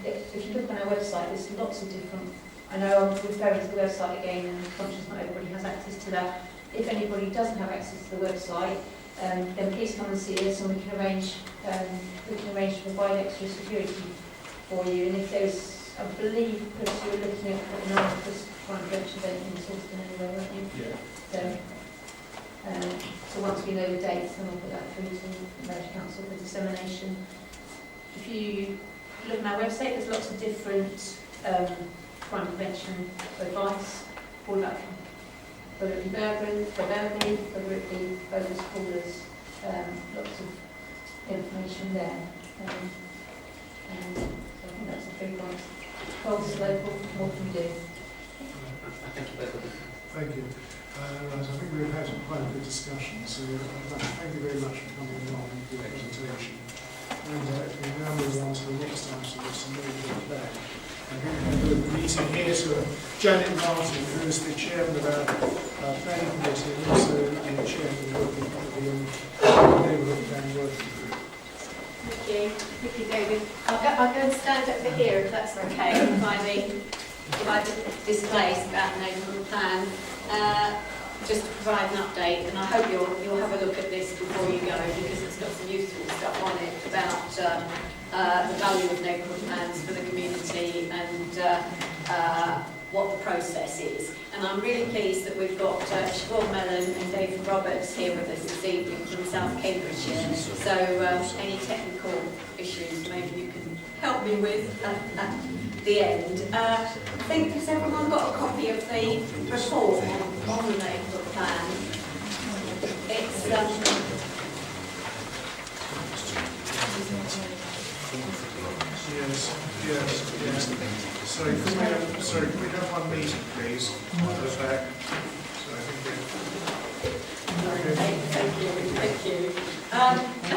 if you look on our website, there's lots of different. I know I'm referring to the website again, and I'm conscious not everybody has access to that. If anybody doesn't have access to the website, then please come and see us, and we can arrange to provide extra security for you. And if there's, I believe, Chris, you were looking at putting on a crime prevention event in Sawston anyway, weren't you?
Yeah.
So once we know the dates, then we'll put that through to the Parish Council for dissemination. If you look on our website, there's lots of different crime prevention advice, all that, whether it be burglary, whether it be bogus callers, lots of information there. So I think that's the 3 points. False, local, what can we do?
Thank you both.
Thank you. Right, I think we've had quite a good discussion, so thank you very much for coming along and for your presentation. And we now move on to the next item, which is a little bit back. And we're going to do the meeting here to Janet Martin, who is the chairman of our planning committee and also the chairman of the working committee and neighbourhood plan working group.
Thank you, David. I'll go and stand over here if that's okay, if I displace about the neighbourhood plan, just to provide an update, and I hope you'll have a look at this before you go, because it's got some useful stuff on it about the value of neighbourhood plans for the community and what the process is. And I'm really pleased that we've got Siobhan Mellon and David Roberts here with us this evening from South Cambridgeshire. So any technical issues maybe you can help me with at the end. I think, has everyone got a copy of the report on the neighbourhood plan? It's
Yes. Sorry, can we have one meeting, please? At the back.
Thank you.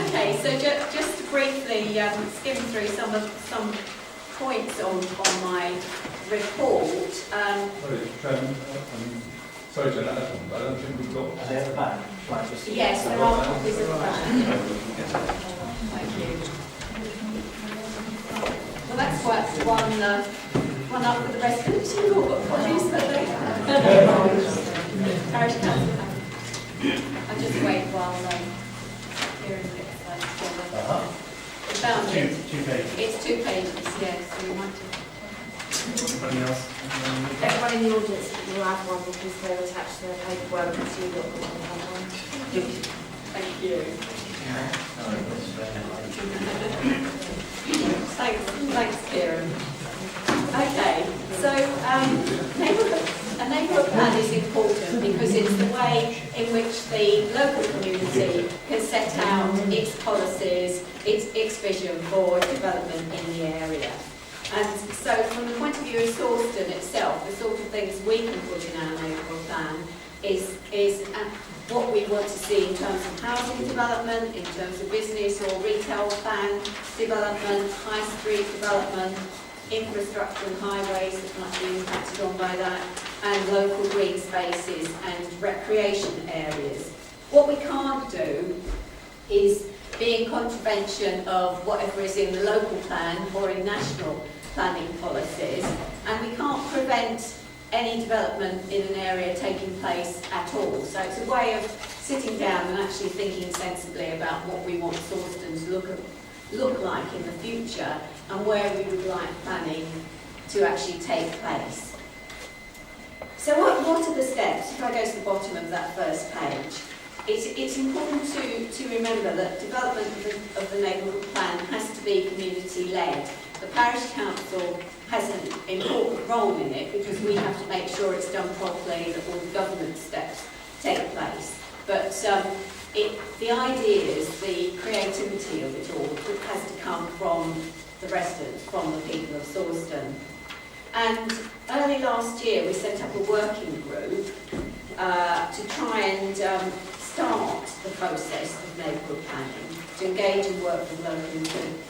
Okay, so just to briefly skim through some points on my report.
Sorry, Jen, I don't think we've got.
Are they at the back?
Yes, there are copies of that. Thank you. Well, that's one up with the rest of the team. All got copies, but they Parish Council. I'll just wait while Kieran gets that together. Found it.
Two pages.
It's 2 pages, yes. So you might have.
Anybody else?
Everyone in the audience will have one because they're attached to their paperwork, so you've got one.
Thank you. Thanks, Kieran. Okay, so a neighbourhood plan is important because it's the way in which the local community can set out its policies, its vision for development in the area. And so from the point of view of Sawston itself, the sort of things we can put in our neighbourhood plan is you want to see in terms of housing development, in terms of business or retail plan development, high street development, infrastructure and highways that might be impacted on by that, and local green spaces and recreation areas. What we can't do is be in contravention of whatever is in the local plan or in national planning policies, and we can't prevent any development in an area taking place at all. So it's a way of sitting down and actually thinking sensibly about what we want Sawston to look like in the future and where we would like planning to actually take place. So what are the steps? If I go to the bottom of that first page, it's important to remember that development of the neighbourhood plan has to be community-led. The Parish Council has an important role in it because we have to make sure it's done properly, that all the governance steps take place. But the ideas, the creativity of it all has to come from the residents, from the people of Sawston. And early last year we set up a working group to try and start the process of neighbourhood planning, to engage and work with local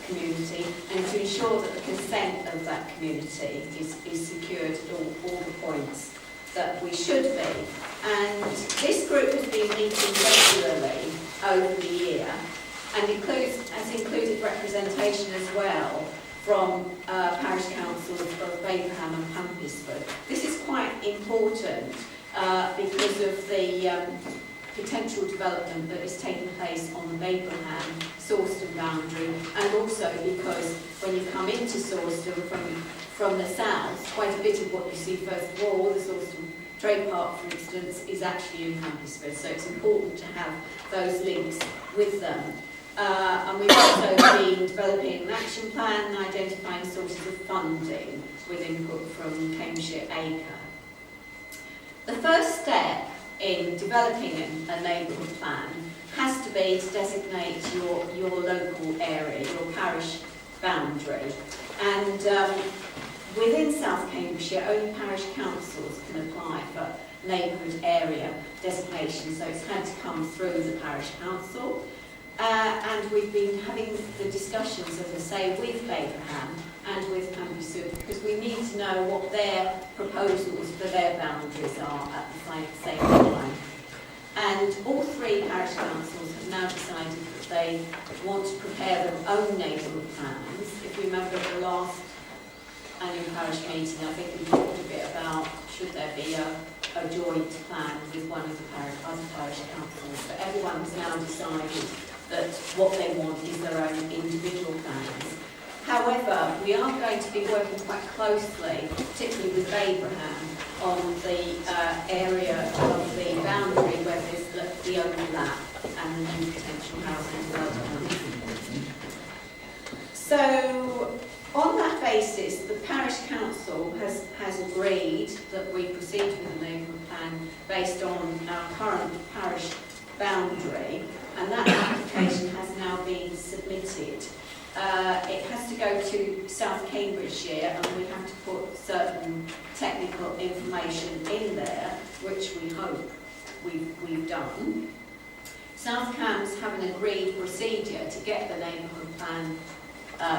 community and to ensure that the consent of that community is secured at all the points that we should be. And this group has been meeting regularly over the year and has included representation as well from parish councils of Baberham and Pampisford. This is quite important because of the potential development that is taking place on the Baberham-Sawston boundary, and also because when you come into Sawston from the south, quite a bit of what you see first of all, the Sawston Trade Park for instance, is actually in Pampisford, so it's important to have those links with them. And we've also been developing an action plan and identifying sources of funding with input from Cambridgeshire Acre. The first step in developing a neighbourhood plan has to be to designate your local area, your parish boundary. And within South Cambridgeshire, only parish councils can apply for neighbourhood area designation, so it's had to come through the parish council. And we've been having the discussions, as I say, with Baberham and with Pampisford because we need to know what their proposals for their boundaries are at the same time. And all three parish councils have now decided that they want to prepare their own neighbourhood plans. If you remember the last annual parish meeting, I think we talked a bit about should there be a joint plan with one of the other parish councils, but everyone has now decided that what they want is their own individual plans. However, we are going to be working quite closely, particularly with Baberham, on the area of the boundary where there's the overlap and the new potential housing development. So, on that basis, the Parish Council has agreed that we proceed with the neighbourhood plan based on our current parish boundary, and that application has now been submitted. It has to go to South Cambridgeshire and we have to put certain technical information in there, which we hope we've done. South Cambs have an agreed procedure to get the neighbourhood plan,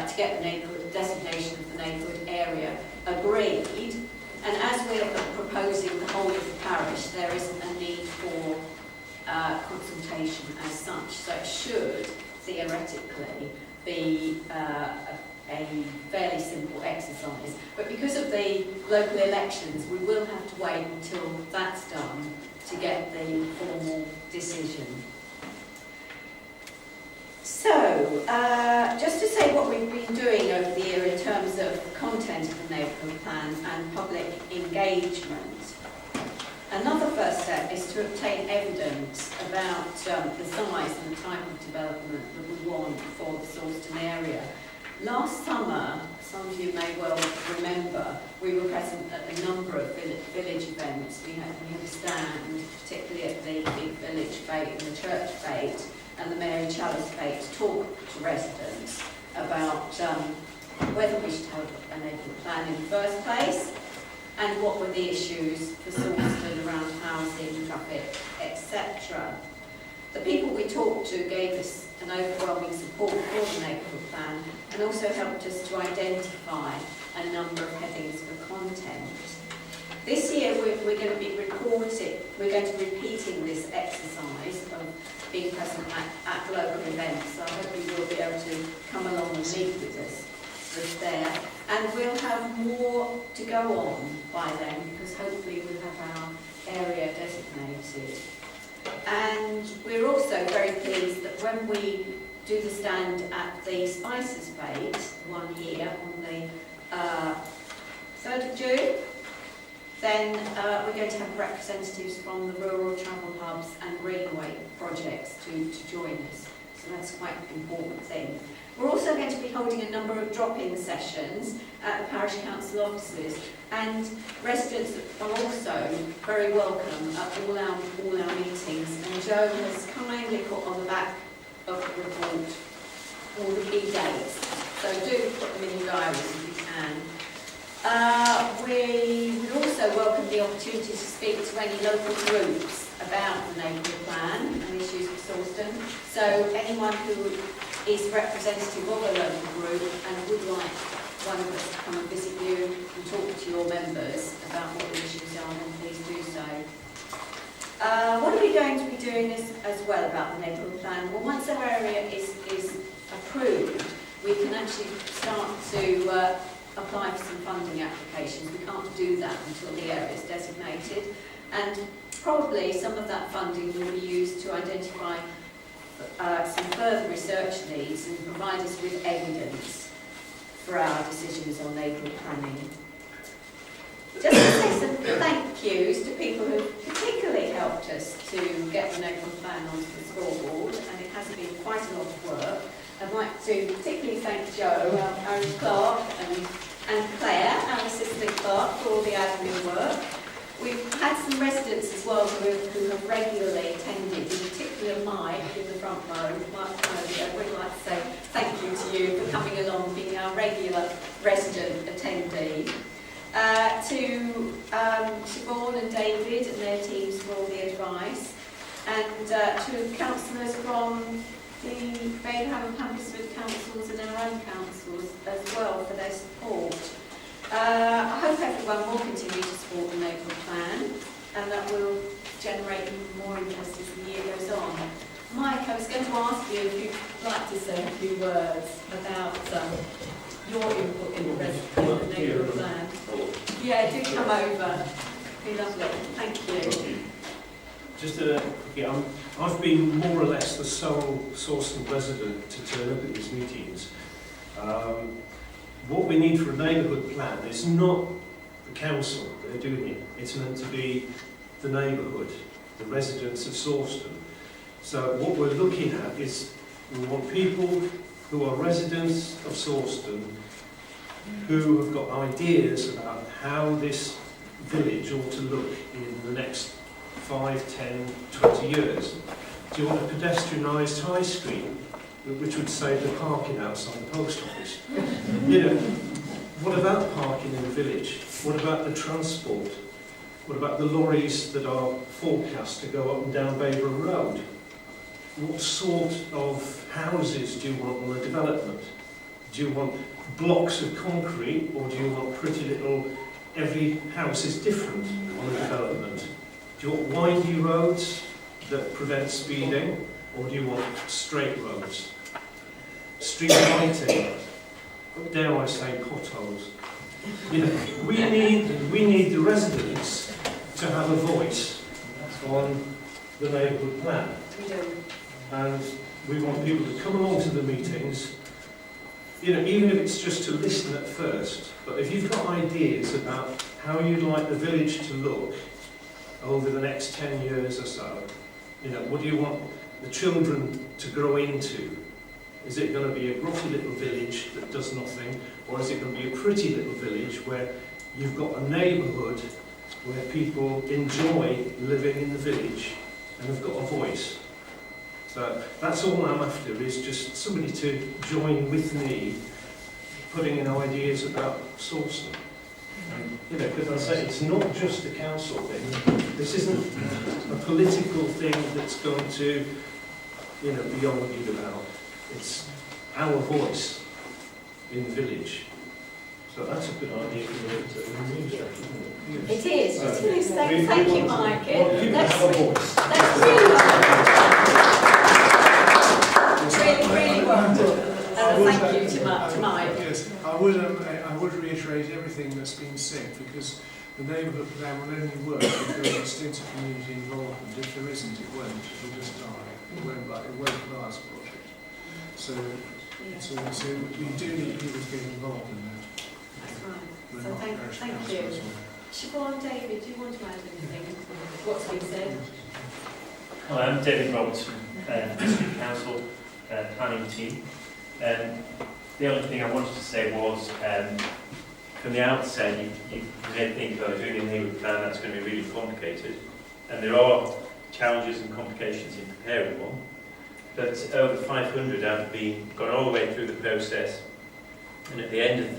to get the neighbourhood designation of the neighbourhood area agreed. And as we're proposing the whole of the parish, there isn't a need for consultation as such, so it should theoretically be a fairly simple exercise. But because of the local elections, we will have to wait until that's done to get the formal decision. So, just to say what we've been doing over the year in terms of the content of the neighbourhood plan and public engagement. Another first step is to obtain evidence about the size and the type of development that we want for the Sawston area. Last summer, some of you may well remember, we were present at a number of village events. We had a stand, particularly at the Big Village Fete and the Church Fete and the Mary Chalice Fete, to talk to residents about whether we should have a neighbourhood plan in the first place, and what were the issues for Sawston around housing, traffic, etc. The people we talked to gave us an overwhelming support for the neighbourhood plan and also helped us to identify a number of headings for content. This year we're going to be repeating this exercise of being present at local events. So I hope you will be able to come along and meet with us there. And we'll have more to go on by then, because hopefully we'll have our area designated. And we're also very pleased that when we do the stand at the Spices Fete one year on the 3rd of June, then we're going to have representatives from the rural travel hubs and greenway projects to join us. So that's quite an important thing. We're also going to be holding a number of drop-in sessions at the Parish Council offices, and residents are also very welcome at all our meetings. And Joe has kindly put on the back of the report all the key dates, so do put them in your diaries if you can. We would also welcome the opportunity to speak to any local groups about the neighbourhood plan and issues with Sawston. So anyone who is representative of a local group and would like one of us to come and visit you and talk to your members about what the issues are, then please do so. What are we going to be doing as well about the neighbourhood plan? Well, once our area is approved, we can actually start to apply for some funding applications. We can't do that until the area is designated, and probably some of that funding will be used to identify some further research needs and provide us with evidence for our decisions on neighbourhood planning. Just to say some thank yous to people who particularly helped us to get the neighbourhood plan onto the scoreboard, and it has been quite a lot of work. I'd like to particularly thank Joe, our parish clerk, and Claire, our assistant clerk, for all the admin work. We've had some residents as well who have regularly attended, in particular Mike in the front row. Mike, I would like to say thank you to you for coming along and being our regular resident attendee. To Siobhan and David and their teams for all the advice, and to councillors from the Bainham and Pampersford councils and our own councils as well for their support. I hope everyone will continue to support the neighbourhood plan, and that will generate even more interest as the year goes on. Mike, I was going to ask you if you'd like to say a few words about your input in the neighbourhood plan. Yeah, do come over. Be lovely. Thank you.
Just I've been more or less the sole Sawston resident to turn up at these meetings. What we need for a neighbourhood plan is not the council that are doing it. It's meant to be the neighbourhood, the residents of Sawston. So what we're looking at is we want people who are residents of Sawston who have got ideas about how this village ought to look in the next 5, 10, 20 years. Do you want a pedestrianised high street, which would save the parking outside the post office? You know, what about parking in the village? What about the transport? What about the lorries that are forecast to go up and down Bayburn Road? What sort of houses do you want on the development? Do you want blocks of concrete, or do you want pretty little, every house is different on the development? Do you want windy roads that prevent speeding, or do you want straight roads? Street lighting, dare I say potholes. You know, we need the residents to have a voice on the neighbourhood plan.
We do.
And we want people to come along to the meetings, you know, even if it's just to listen at first, but if you've got ideas about how you'd like the village to look over the next 10 years or so, you know, what do you want the children to grow into? Is it going to be a grotty little village that does nothing, or is it going to be a pretty little village where you've got a neighbourhood where people enjoy living in the village and have got a voice? So that's all I'm after, is just somebody to join with me putting in ideas about Sawston. You know, because I say it's not just a council thing. This isn't a political thing that's going to you know, beyond what you've allowed. It's our voice in the village. So that's a good idea for the administrator, isn't it?
It is. Thank you, Mike.
People have a voice.
That's really well done. Thank you to Mike.
Yes, I would reiterate everything that's been said, because the neighbourhood plan will only work if there is extensive community involvement. If there isn't, it won't. It will just die. It won't last project. So we do need people to get involved in that.
That's right.
We're
So
not parish
thank
council
you.
as well.
Siobhan, David, do you want to add anything? What's been said?
Hi, I'm David Robertson, District Council Planning Team. The only thing I wanted to say was, from the outset, you may think, oh, doing a neighbourhood plan, that's going to be really complicated. And there are challenges and complications in preparing one. But over 500 have gone all the way through the process. And at the end of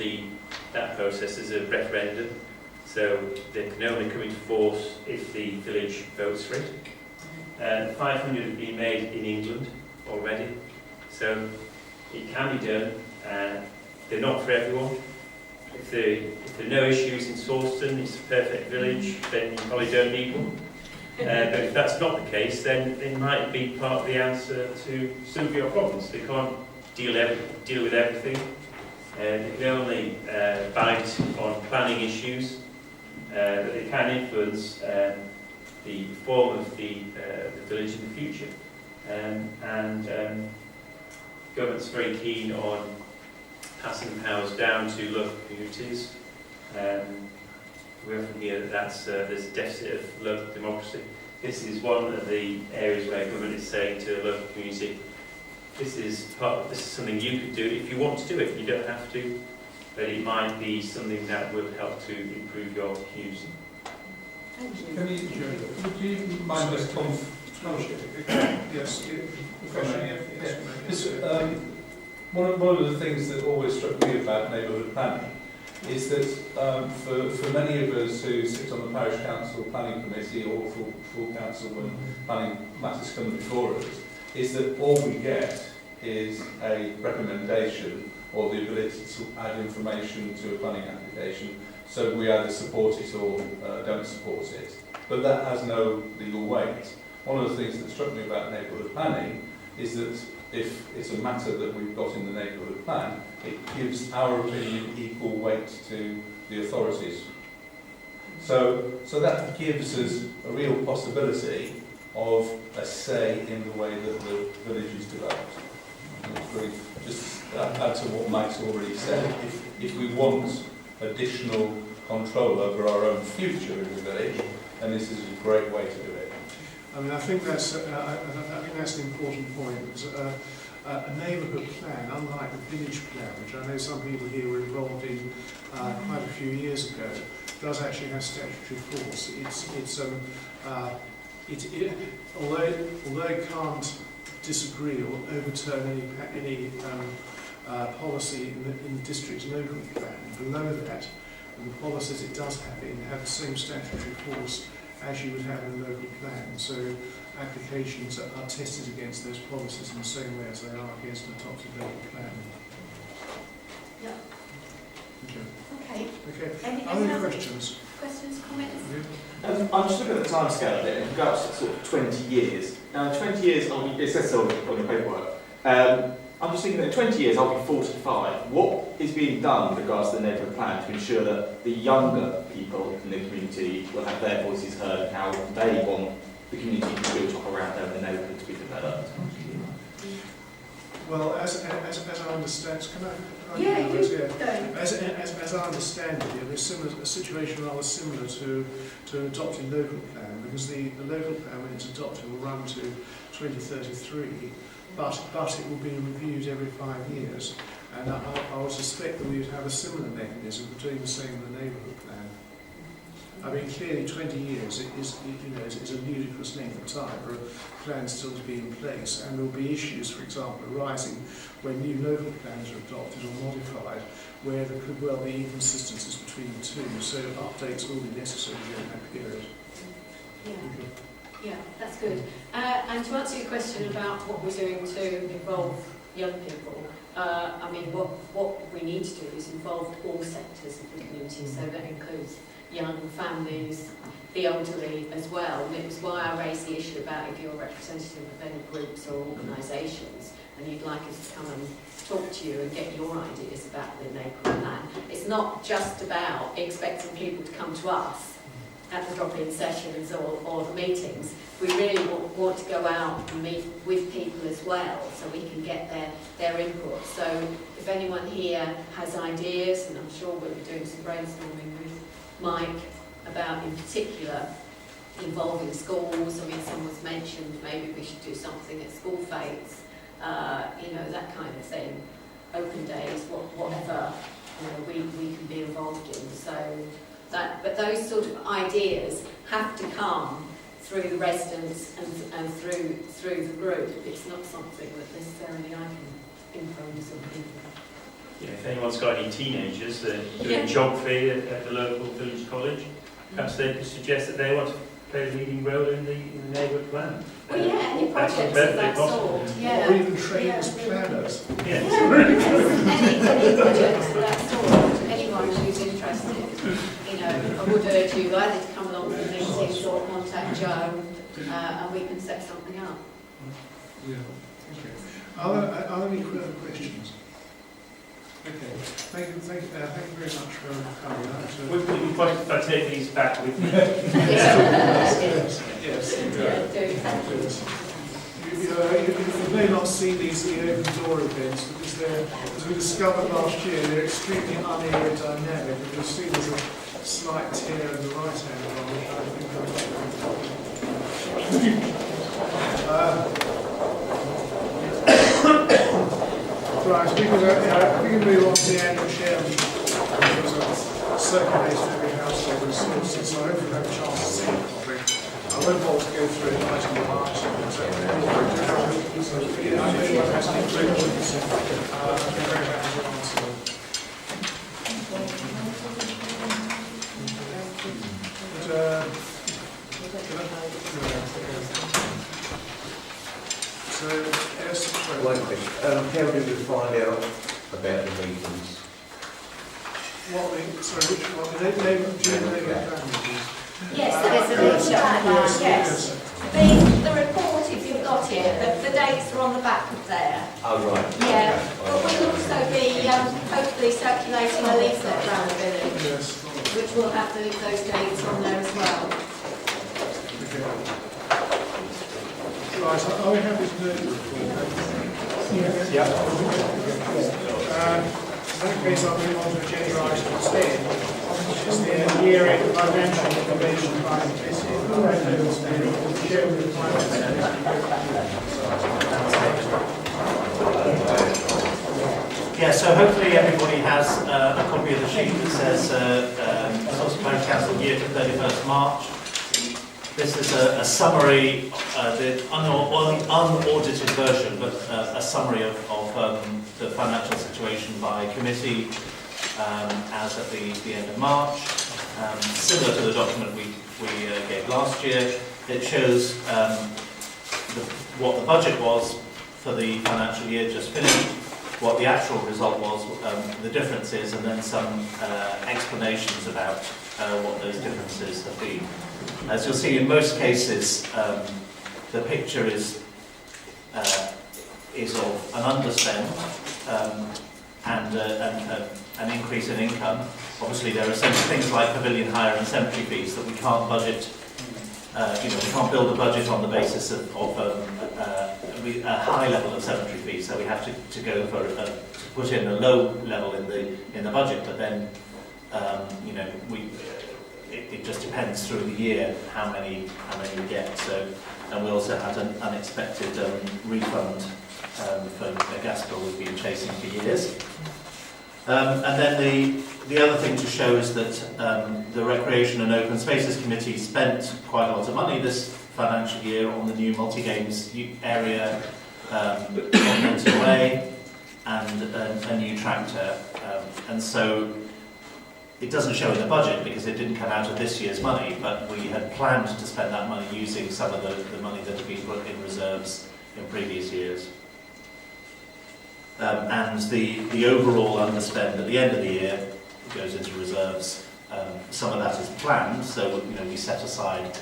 that process is a referendum. So they can only come into force if the village votes for it. 500 have been made in England already. So it can be done. They're not for everyone. If there are no issues in Sawston, it's a perfect village, then you probably don't need one. But if that's not the case, then it might be part of the answer to some of your problems. They can't deal with everything. They can only bite on planning issues, but they can influence the form of the village in the future. Government's very keen on passing powers down to local communities. We often hear that there's a deficit of local democracy. This is one of the areas where government is saying to the local community, this is something you could do if you want to do it. You don't have to, but it might be something that will help to improve your community.
Would you mind just
Yes.
One of the things that always struck me about neighbourhood planning is that for many of us who sit on the parish council planning committee or full council when planning matters come before us, is that all we get is a recommendation or the ability to add information to a planning application. So we either support it or don't support it. But that has no legal weight. One of the things that struck me about neighbourhood planning is that if it's a matter that we've got in the neighbourhood plan, it gives our opinion equal weight to the authorities. So that gives us a real possibility of a say in the way that the village is developed. And it's really just add to what Mike's already said. If we want additional control over our own future in the village, then this is a great way to do it.
I mean, I think that's an important point, because a neighbourhood plan, unlike the village plan, which I know some people here were involved in quite a few years ago, does actually have statutory force. Although it can't disagree or overturn any policy in the district local plan, below that, and the policies it does have the same statutory force as you would have in a local plan. So applications are tested against those policies in the same way as they are against an adopted local plan.
Yeah.
Okay.
Okay.
Any
other
questions?
Questions, comments?
I'm just looking at the timescale of it, and it goes to sort of 20 years. Now, 20 years, it says so on your paperwork. I'm just thinking that in 20 years I'll be 45. What is being done with regards to the neighbourhood plan to ensure that the younger people in the community will have their voices heard and how they want the community to build up around them and the neighbourhood to be developed?
Well, as I understand, as I understand it, there's a situation rather similar to an adopted local plan, because the local plan, when it's adopted, will run to 2033. But it will be reviewed every 5 years, and I would suspect that we would have a similar mechanism for doing the same with the neighbourhood plan. I mean, clearly 20 years is a ludicrous length of time for a plan still to be in place, and there will be issues, for example, arising when new local plans are adopted or modified, where there could well be inconsistencies between the two, so updates will be necessary during that period.
Yeah. Yeah, that's good. And to answer your question about what we're doing to involve young people, I mean, what we need to do is involve all sectors of the community, so that includes young families, the elderly as well. And it was why I raised the issue about if you're a representative of any groups or organisations and you'd like us to come and talk to you and get your ideas about the neighbourhood plan. It's not just about expecting people to come to us at the drop-in sessions or the meetings. We really want to go out and meet with people as well, so we can get their input. So if anyone here has ideas, and I'm sure we'll be doing some brainstorming with Mike about, in particular, involving schools. I mean, someone's mentioned maybe we should do something at school fates, you know, that kind of thing. Open days, whatever, you know, we can be involved in. So that, but those sort of ideas have to come through the residents and through the group. It's not something that necessarily I can impose on people.
Yeah, if anyone's got any teenagers doing geography at the local village college, perhaps they could suggest that they want to play a leading role in the neighbourhood plan.
Well, yeah, any projects of that sort. Yeah.
Or even train as planners.
Yes.
Any projects of that sort. Anyone who's interested, you know, I would urge you either to come along to the meetings or contact Joe, and we can set something up.
Yeah. Okay. Are there any further questions? Okay. Thank you very much for coming out.
Would you mind if I take these back with me?
Yes.
Thank
You may not see these in the open door events, because they're, as we discovered last year, they're extremely unaerodynamic. And you'll see there's a slight tear in the right hand one, which I think right, we can move on to the annual chairmanship. Circulated every household resources, so hopefully we'll have a chance to see it properly. I won't bother to go through it item by item, but I know anyone has any questions, I'd be very happy to answer them. So, yes,
One question. How did we find out about the meetings?
what we, sorry, which one? Neighbourhood plan meetings?
Yes, there is a neighbourhood plan, yes. The report, if you've got it, the dates are on the back of there.
Oh, right.
Yeah, but we'll also be hopefully circulating a leaflet around the village,
Yes.
which will have those dates on there as well.
Right, are we happy to do the report?
Yeah.
In that case, I'll move on to agenda item 10, which is the year-end financial information by the
Yeah, so hopefully everybody has a copy of the sheet that says Sawston Parish Council year to 31st March. This is a summary, the unaudited version, but a summary of the financial situation by committee as at the end of March. Similar to the document we gave last year, it shows what the budget was for the financial year just finished, what the actual result was, the differences, and then some explanations about what those differences have been. As you'll see, in most cases, the picture is of an underspend and an increase in income. Obviously, there are some things like pavilion hire and cemetery fees that we can't budget. We can't build a budget on the basis of a high level of cemetery fees, so we have to go for to put in a low level in the budget. But then, it just depends through the year how many we get. So, and we also had an unexpected refund for a gas bill we've been chasing for years. And then the other thing to show is that the Recreation and Open Spaces Committee spent quite a lot of money this financial year on the new multi-games area on Milton Way and a new tractor. And so it doesn't show in the budget because it didn't come out of this year's money, but we had planned to spend that money using some of the money that had been put in reserves in previous years. And the overall underspend at the end of the year goes into reserves. Some of that is planned, so we set aside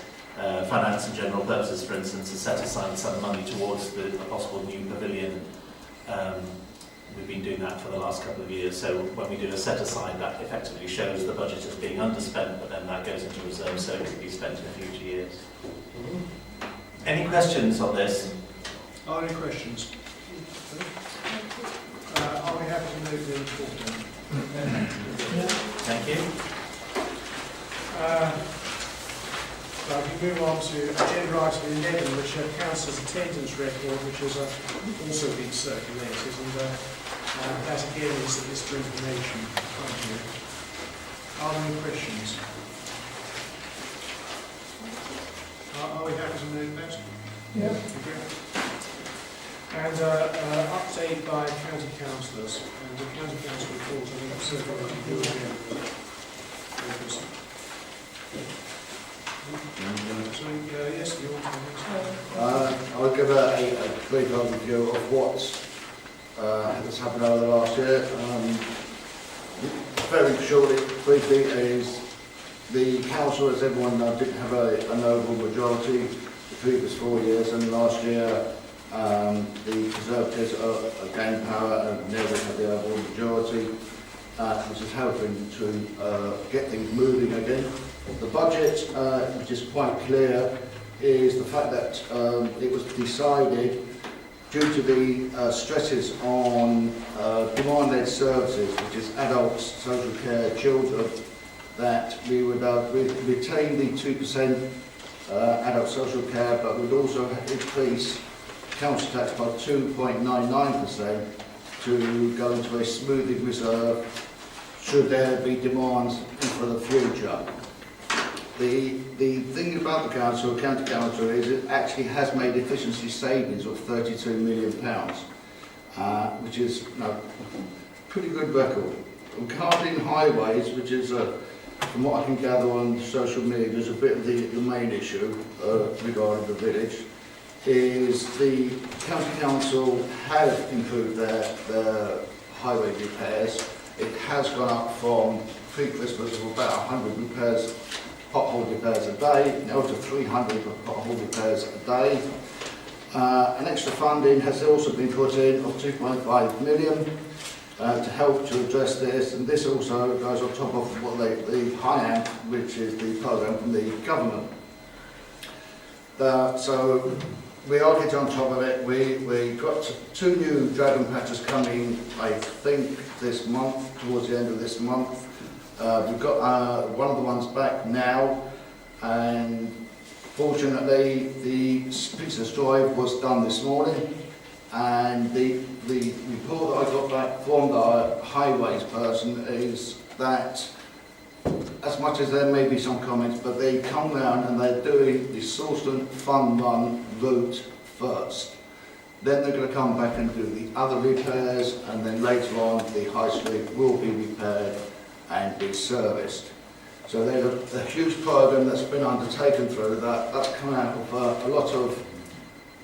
finance and general purposes, for instance, to set aside some money towards the possible new pavilion. We've been doing that for the last couple of years, so when we do a set aside, that effectively shows the budget as being underspent, but then that goes into reserve so it can be spent in future years. Any questions on this?
Are there any questions? Are we happy to move the report then?
Thank you.
So we move on to agenda item 11, which are councillors' attendance record, which has also been circulated, and that again is for information. Thank you. Are there any questions? Are we happy to move that?
Yeah.
Okay. And update by county councillors, and the county council report, I think I've certainly got to do again. So, yes, you want to
I'll give a brief overview of what has happened over the last year. Very shortly, briefly, is the council, as everyone knows, didn't have an overall majority the previous 4 years, and last year the Conservatives gained power and never had the overall majority, which is helping to get things moving again. The budget, which is quite clear, is the fact that it was decided, due to the stresses on demand-led services, which is adults, social care, children, that we would retain the 2% adult social care, but would also increase council tax by 2.99% to go into a smoothing reserve should there be demands for the future. The thing about the council, county council, is it actually has made efficiency savings of £32 million, which is a pretty good record. Regarding highways, which is, from what I can gather on social media, is a bit of the main issue regarding the village, is the county council have improved their highway repairs. It has gone up from pre-Christmas of about 100 repairs, pothole repairs a day, now to 300 pothole repairs a day. An extra funding has also been put in of 2.5 million to help to address this, and this also goes on top of what the HIAM, which is the programme from the government. So we are getting on top of it. We got 2 new dragon patches coming, I think, this month, towards the end of this month. We've got one of the ones back now, and fortunately the Princess Drive was done this morning, and the report that I got back from the highways person is that, as much as there may be some comments, but they come round and they're doing the Sawston Fun Run route first. Then they're going to come back and do the other repairs, and then later on the high street will be repaired and be serviced. So there's a huge programme that's been undertaken through that. That's come out of a lot of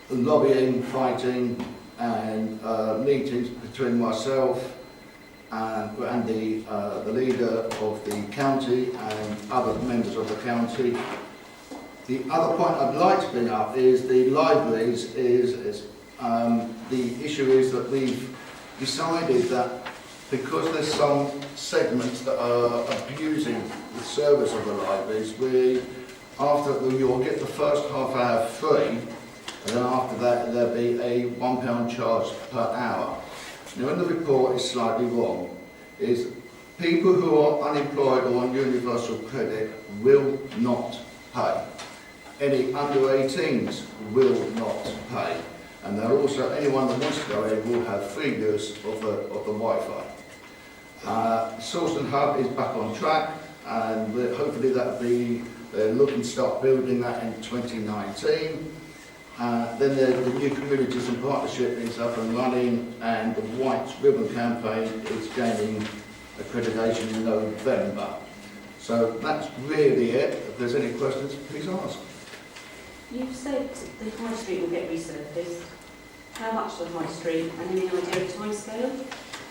lobbying, fighting, and meetings between myself and the leader of the county and other members of the county. The other point I'd like to bring up is the libraries. The issue is that we've decided that because there's some segments that are abusing the service of the libraries, you'll get the first half hour free, and then after that there'll be a £1 charge per hour. Now, in the report is slightly wrong. Is people who are unemployed or on universal credit will not pay. Any under 18s will not pay. And there also, anyone that wants to go in will have free use of the Wi-Fi. Sawston Hub is back on track, and hopefully that'll be, looking to start building that in 2019. Then the new communities and partnership is up and running, and the White Ribbon campaign is gaining accreditation in November. So that's really it. If there's any questions, please ask.
You've said the High Street will get resurfaced. How much of the High Street, and any idea of timescale?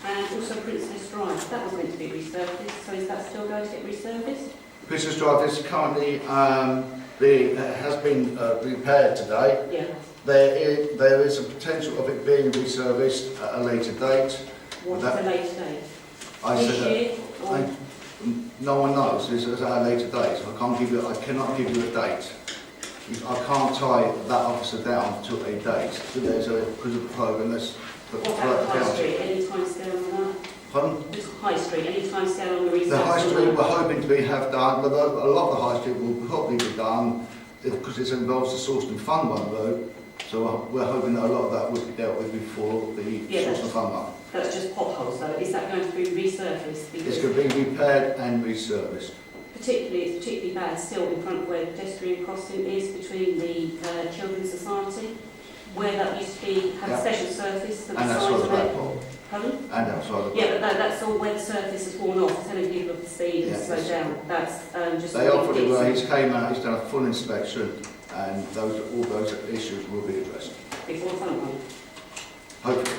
And also Princess Drive, that was meant to be resurfaced, so is that still going to get resurfaced?
Princess Drive is currently has been repaired today.
Yeah.
There is a potential of it being resurfaced at a later date.
What is the later date?
This
year?
No one knows. This is at a later date. I cannot give you a date. I can't tie that officer down to a date. Because of the programme.
What about the High Street? Any time scale on that?
Pardon?
Just High Street, any time scale on the research?
The High Street we're hoping to have done, but a lot of the High Street will probably be done because it involves the Sawston Fund One road. So we're hoping that a lot of that will be dealt with before the Sawston Fund One.
That's just potholes though. Is that going to be resurfaced?
It's going to be repaired and resurfaced.
It's particularly bad still in front of where the pedestrian crossing is between the Children's Society, where that used to be, had a special surface for the size of it. Pardon?
And outside of
yeah, but that's all where the surface has worn off, telling people of the speed and slow down. That's just...
They offered it where he's came out, he's done a full inspection, and all those issues will be addressed.
Before Sunday?
Hopefully.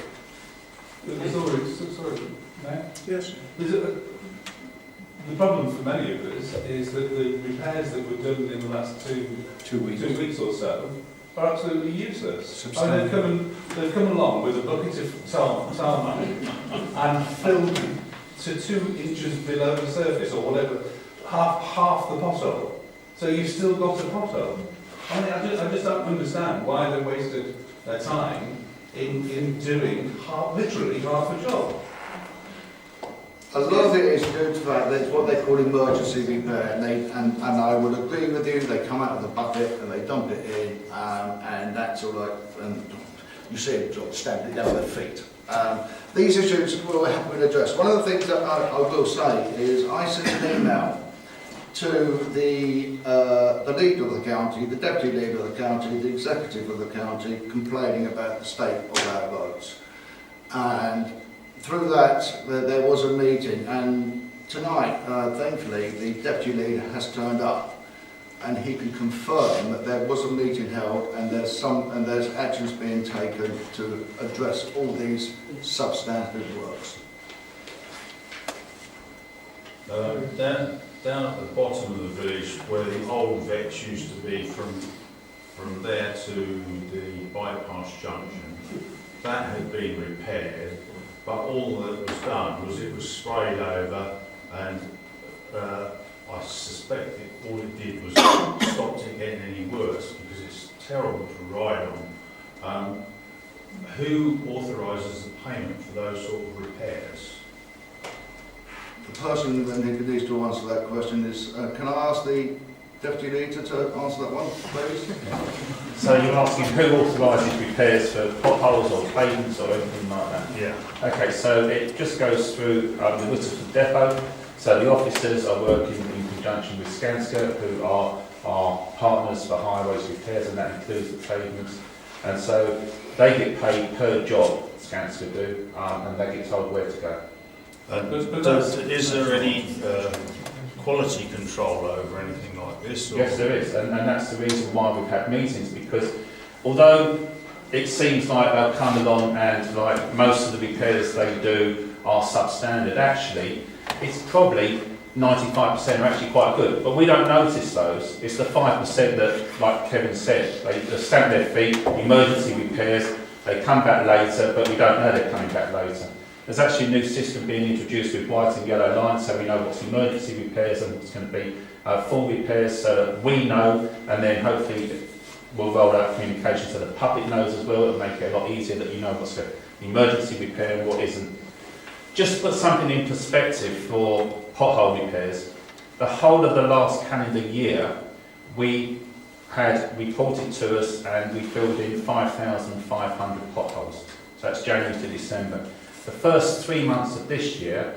Sorry, Matt?
Yes.
The problem for many of us is that the repairs that were done in the last two weeks or so are absolutely useless. And they've come along with a bucket of tarmac and filled to 2 inches below the surface or whatever, half the pothole. So you've still got a pothole. I mean, I just don't understand why they wasted their time in doing literally half a job.
A lot of it is due to the fact that it's what they call emergency repair, and I would agree with you. They come out of the bucket and they dump it in, and that's all right. And you see them stamping it down their feet. These issues will have been addressed. One of the things that I will say is I sent an email to the leader of the county, the deputy leader of the county, the executive of the county, complaining about the state of our roads. And through that, there was a meeting, and tonight, thankfully, the deputy leader has turned up, and he can confirm that there was a meeting held, and there's actions being taken to address all these substandard works.
Down at the bottom of the village, where the old vets used to be, from there to the bypass junction, that had been repaired. But all that was done was it was sprayed over, and I suspect all it did was stopped it getting any worse, because it's terrible to ride on. Who authorises the payment for those sort of repairs?
The person that needs to answer that question is, can I ask the deputy leader to answer that one, please?
So you're asking who authorises repairs for potholes or pavements or anything like that?
Yeah.
Okay, so it just goes through the Whittleford depot. So the officers are working in conjunction with Skanska, who are our partners for highways repairs, and that includes the pavements. And so they get paid per job, Skanska do, and they get told where to go.
Is there any quality control over anything like this? Or?
Yes, there is, and that's the reason why we've had meetings, because although it seems like they'll come along and like most of the repairs they do are substandard, actually it's probably 95% are actually quite good, but we don't notice those. It's the 5% that, like Kevin said, they stamp their feet, emergency repairs, they come back later, but we don't know they're coming back later. There's actually a new system being introduced with white and yellow lines, so we know what's emergency repairs and what's going to be full repairs, so that we know, and then hopefully we'll roll out communication so the public knows as well. It'll make it a lot easier that you know what's an emergency repair and what isn't. Just to put something in perspective for pothole repairs, the whole of the last calendar year we had reported to us and we filled in 5,500 potholes. So that's January to December. The first 3 months of this year,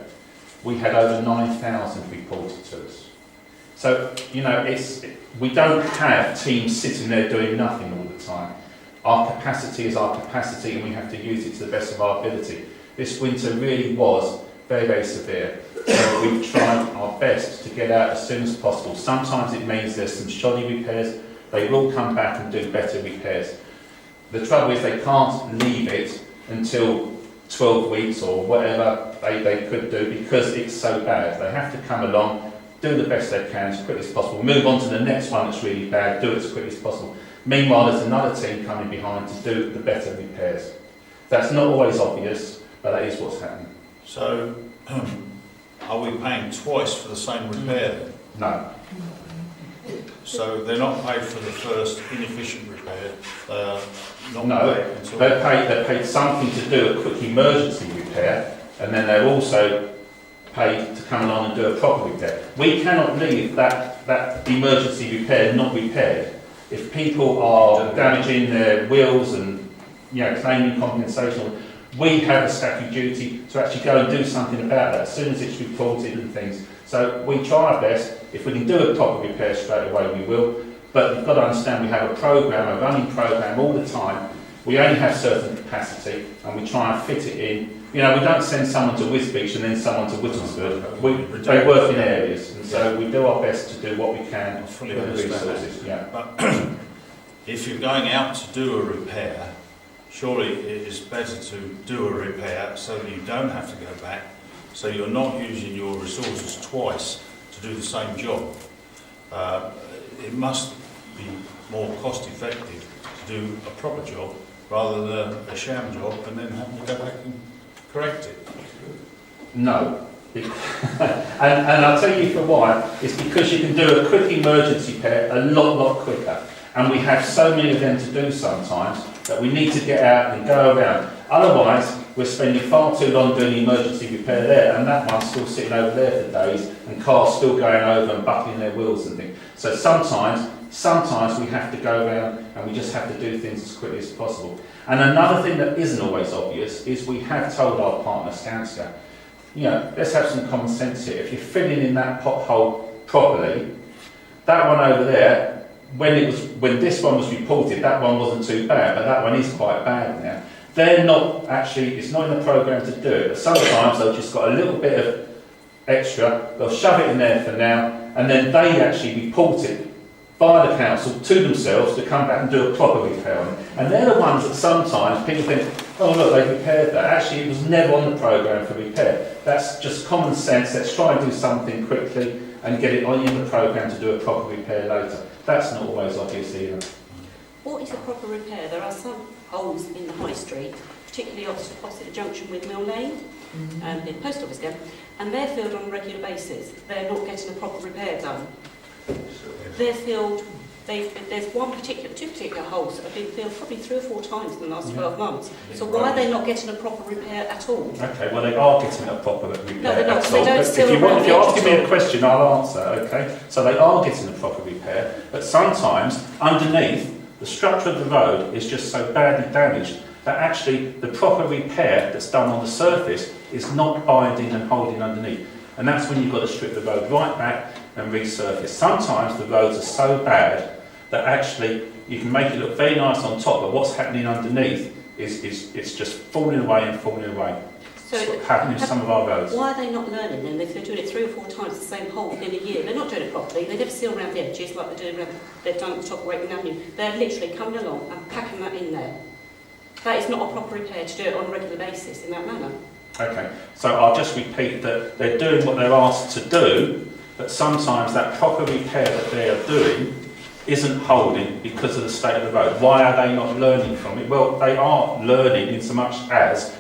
we had over 9,000 reported to us. So, you know, we don't have teams sitting there doing nothing all the time. Our capacity is our capacity, and we have to use it to the best of our ability. This winter really was very, very severe. So we try our best to get out as soon as possible. Sometimes it means there's some shoddy repairs. They will come back and do better repairs. The trouble is they can't leave it until 12 weeks or whatever they could do because it's so bad. They have to come along, do the best they can as quickly as possible, move on to the next one that's really bad, do it as quickly as possible. Meanwhile, there's another team coming behind to do the better repairs. That's not always obvious, but that is what's happening.
So, are we paying twice for the same repair then?
No.
So they're not paid for the first inefficient repair, not
No,
paid until...
they're paid something to do a quick emergency repair, and then they're also paid to come along and do a proper repair. We cannot leave that emergency repair not repaired. If people are damaging their wheels and claiming compensation, we have a statutory duty to actually go and do something about that as soon as it's reported and things. So we try our best. If we can do a proper repair straight away, we will. But you've got to understand we have a programme, a running programme all the time. We only have certain capacity and we try and fit it in. We don't send someone to Wisbeach and then someone to Whittlesford. They work in areas, and so we do our best to do what we can with the resources. Yeah.
But if you're going out to do a repair, surely it is better to do a repair so that you don't have to go back, so you're not using your resources twice to do the same job. It must be more cost effective to do a proper job rather than a sham job and then having to go back and correct it.
No. and I'll tell you for why. It's because you can do a quick emergency repair a lot quicker. And we have so many of them to do sometimes that we need to get out and go around. Otherwise, we're spending far too long doing emergency repair there, and that one's still sitting over there for days, and cars still going over and buckling their wheels and things. So sometimes we have to go around and we just have to do things as quickly as possible. And another thing that isn't always obvious is we have told our partner Skanska, let's have some common sense here. If you're filling in that pothole properly, that one over there, when this one was reported, that one wasn't too bad, but that one is quite bad now. They're not actually, it's not in the programme to do it, but sometimes they've just got a little bit of extra, they'll shove it in there for now, and then they actually report it by the council to themselves to come back and do a proper repair on it. And they're the ones that sometimes people think, oh look, they've repaired that. Actually, it was never on the programme for repair. That's just common sense. Let's try and do something quickly and get it on in the programme to do a proper repair later. That's not always obvious either.
What is a proper repair? There are some holes in the high street, particularly opposite the junction with Mill Lane, in the post office there, and they're filled on a regular basis. They're not getting a proper repair done. They're filled, there's two particular holes that have been filled probably 3 or 4 times in the last 12 months. So why are they not getting a proper repair at all?
Okay, well they are getting a proper repair.
No, they're not.
at
They
all.
don't
But
still
if you're asking me a question, I'll answer, okay? So they are getting a proper repair, but sometimes underneath, the structure of the road is just so badly damaged that actually the proper repair that's done on the surface is not binding and holding underneath. And that's when you've got to strip the road right back and resurface. Sometimes the roads are so bad that actually you can make it look very nice on top, but what's happening underneath is it's just falling away and falling away.
So
what's happening with some of our roads.
Why are they not learning then? If they're doing it 3 or 4 times the same hole in a year, they're not doing it properly. They never seal around the edges like they've done at the top of Recriminations Avenue. They're literally coming along and packing that in there. That is not a proper repair to do it on a regular basis in that manner.
Okay, so I'll just repeat that they're doing what they're asked to do, but sometimes that proper repair that they are doing isn't holding because of the state of the road. Why are they not learning from it? Well, they are learning in so much as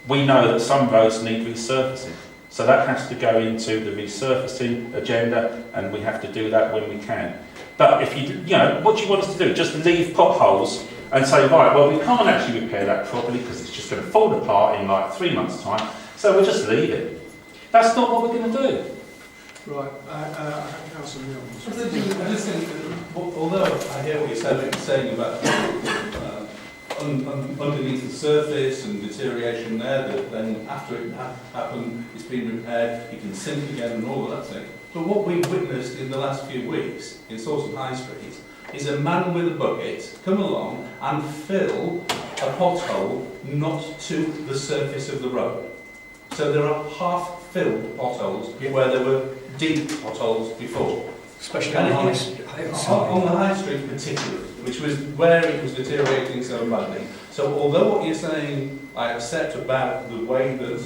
we know that some roads need resurfacing. So that has to go into the resurfacing agenda, and we have to do that when we can. But if what do you want us to do? Just leave potholes and say, right, well, we can't actually repair that properly because it's just going to fall apart in like 3 months' time, so we'll just leave it. That's not what we're going to do.
Right, Councillor Neal.
I just think, although I hear what you're saying about underneath the surface and deterioration there, that then after it happened, it's been repaired, it can sink again and all of that thing. But what we've witnessed in the last few weeks in Sawston High Street is a man with a bucket come along and fill a pothole not to the surface of the road. So there are half-filled potholes where there were deep potholes before.
Especially
And
on
on the high street particularly, which was where it was deteriorating so badly. So although what you're saying I accept about the way that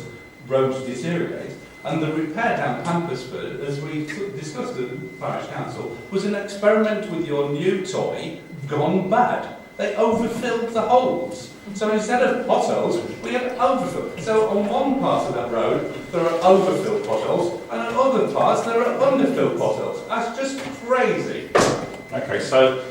roads deteriorate, and the repair down Pampersford, as we discussed at the Parish Council, was an experiment with your new toy gone bad. They overfilled the holes. So instead of potholes, we had overfill. So on one part of that road, there are overfilled potholes, and on other parts, there are underfilled potholes. That's just crazy.
Okay, so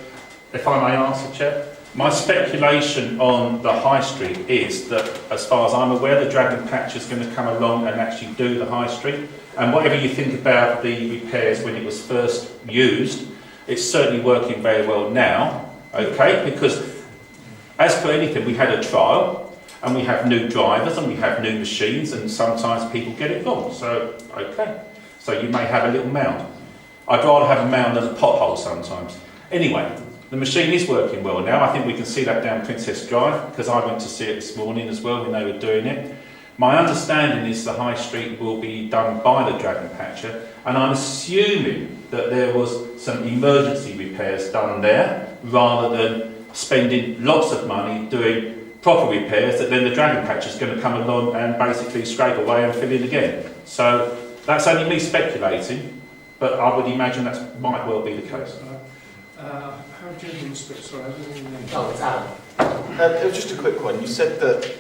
if I may answer, Chair, my speculation on the High Street is that, as far as I'm aware, the Dragon Patch is going to come along and actually do the High Street. And whatever you think about the repairs when it was first used, it's certainly working very well now. Okay, because as for anything, we had a trial, and we have new drivers, and we have new machines, and sometimes people get it wrong. So, okay, so you may have a little mound. I'd rather have a mound than a pothole sometimes. Anyway, the machine is working well now. I think we can see that down Princess Drive, because I went to see it this morning as well when they were doing it. My understanding is the High Street will be done by the Dragon Patcher, and I'm assuming that there was some emergency repairs done there, rather than spending lots of money doing proper repairs that then the Dragon Patcher is going to come along and basically scrape away and fill in again. So that's only me speculating, but I would imagine that might well be the case.
How do you speak? Sorry, I didn't even know.
Oh, it's Alan. It was just a quick one. You said that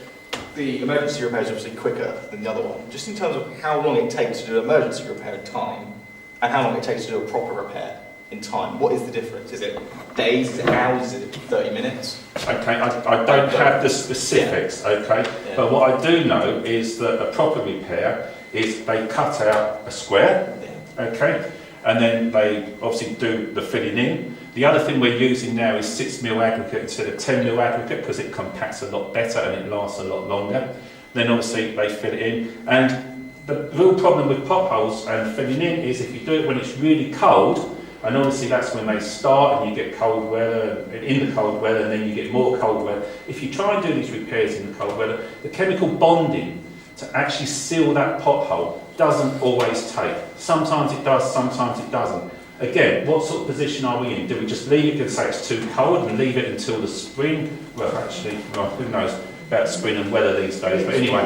the emergency repair is obviously quicker than the other one. Just in terms of how long it takes to do an emergency repair in time, and how long it takes to do a proper repair in time, what is the difference? Is it days, is it hours, is it 30 minutes?
Okay, I don't have the specifics, okay, but what I do know is that a proper repair is they cut out a square, okay, and then they obviously do the filling in. The other thing we're using now is 6mm aggregate instead of 10mm aggregate because it compacts a lot better and it lasts a lot longer. Then obviously they fill it in, and the real problem with potholes and filling in is if you do it when it's really cold, and obviously that's when they start and you get cold weather, in the cold weather, and then you get more cold weather. If you try and do these repairs in the cold weather, the chemical bonding to actually seal that pothole doesn't always take. Sometimes it does, sometimes it doesn't. Again, what sort of position are we in? Do we just leave it and say it's too cold and leave it until the spring? Well, actually, well, who knows about spring and weather these days. But anyway,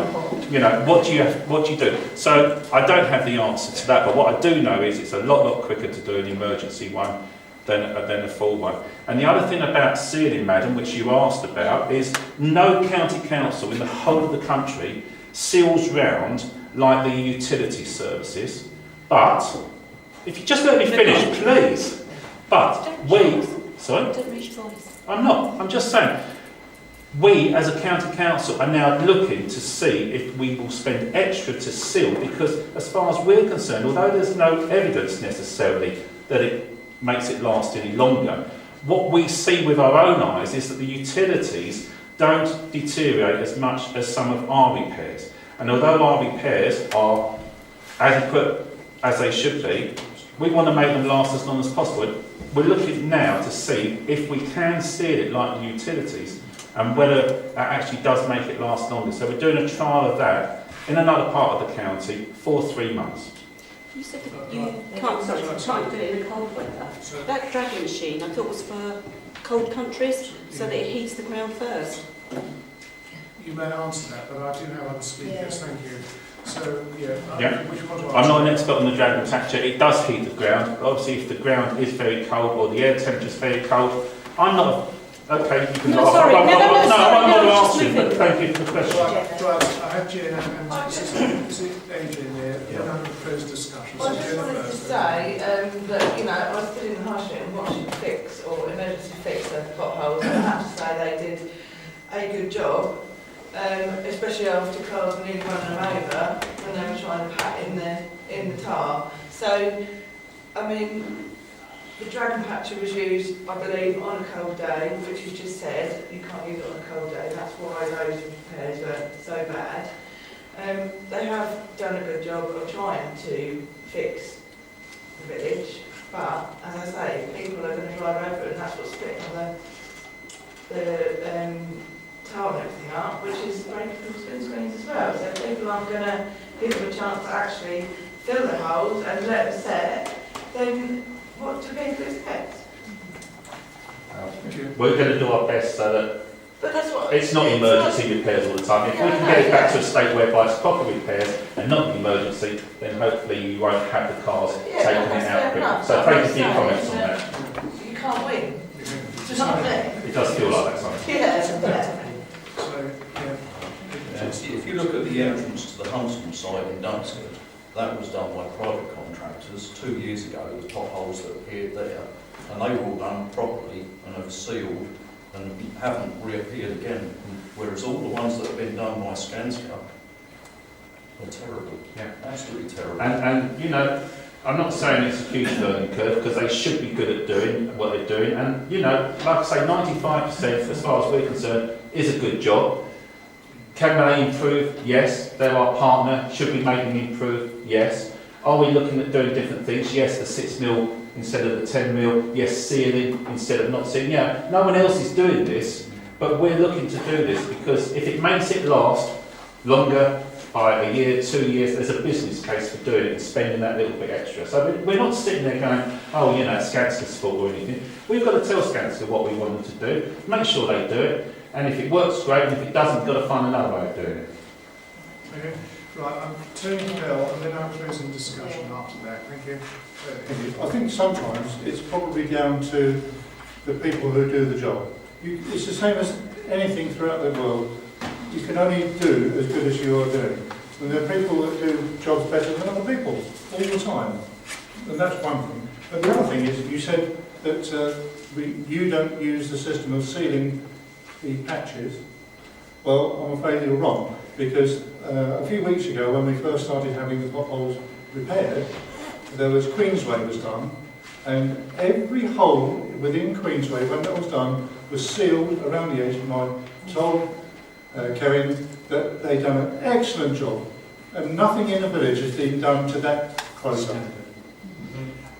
you know, what do you do? So I don't have the answer to that, but what I do know is it's a lot quicker to do an emergency one than a full one. And the other thing about sealing, madam, which you asked about, is no county council in the whole of the country seals round like the utility services. But if you just let me finish, please. But we, sorry, I'm not. I'm just saying. We, as a county council, are now looking to see if we will spend extra to seal, because as far as we're concerned, although there's no evidence necessarily that it makes it last any longer, what we see with our own eyes is that the utilities don't deteriorate as much as some of our repairs. And although our repairs are adequate as they should be, we want to make them last as long as possible. We're looking now to see if we can seal it like the utilities, and whether that actually does make it last longer. So we're doing a trial of that in another part of the county for 3 months.
You said that you can't do it in the cold weather. That dragging machine, I thought was for cold countries, so that it heats the ground first.
You may answer that, but I do have other speakers. Thank you. So, which one do I
I'm not an expert on the Dragon Patcher. It does heat the ground. Obviously, if the ground is very cold or the air temperature is very cold, I'm not. Okay, you can.
No, sorry.
I'm not
just
asking, but thank you for the question.
Right, I have Jen and is it Adrian there? We're having a closed discussion.
Well, I just wanted to say that, you know, I was stood in the high street and watching fix or emergency fix the potholes, and I have to say they did a good job, especially after cars were nearly running them over when they were trying to pat in the tar. So, I mean, the Dragon Patcher was used, I believe, on a cold day, which you just said you can't use it on a cold day. That's why those repairs were so bad. They have done a good job of trying to fix the village, but as I say, people are going to drive over it, and that's what's splitting the tar and everything up, which is breaking people's windscreens as well. So people aren't going to give them a chance to actually fill the holes and let them set, then what do people expect?
We're going to do our best so that
But that's what
it's not emergency repairs all the time. If we can get it back to a state whereby it's proper repairs and not emergency, then hopefully you won't have the cars taking it out quicker. So thank you for your comments on that.
You can't win. It's not fair.
It does feel like that sometimes.
Yeah.
So,
If you look at the entrance to the Huntsman site in Dunsford, that was done by private contractors 2 years ago. There was potholes that appeared there, and they were all done properly and have sealed and haven't reappeared again. Whereas all the ones that have been done by Skanska are terrible.
Yeah,
absolutely terrible.
And you know, I'm not saying it's a huge learning curve because they should be good at doing what they're doing. And you know, like I say, 95% as far as we're concerned is a good job. Can they improve? Yes. They're our partner. Should we make them improve? Yes. Are we looking at doing different things? Yes, the 6 mil instead of the 10 mil. Yes, sealing instead of not sealing. Yeah, no one else is doing this, but we're looking to do this because if it makes it last longer, by a year, 2 years, there's a business case for doing it and spending that little bit extra. So we're not sitting there going, oh, you know, Skanska's fault or anything. We've got to tell Skanska what we want them to do, make sure they do it, and if it works, great, and if it doesn't, we've got to find another way of doing it.
okay. Right, I'm turning to Bill, and then I'll close in discussion after that. Thank you.
I think sometimes it's probably down to the people who do the job. It's the same as anything throughout the world. You can only do as good as you are doing. And there are people that do jobs better than other people all the time. And that's one thing. But the other thing is, you said that you don't use the system of sealing the patches. Well, I'm afraid you're wrong, because a few weeks ago, when we first started having the potholes repaired, there was Queensway was done, and every hole within Queensway, when that was done, was sealed around the edge. And I told Karen that they'd done an excellent job, and nothing in the village has been done to that close up.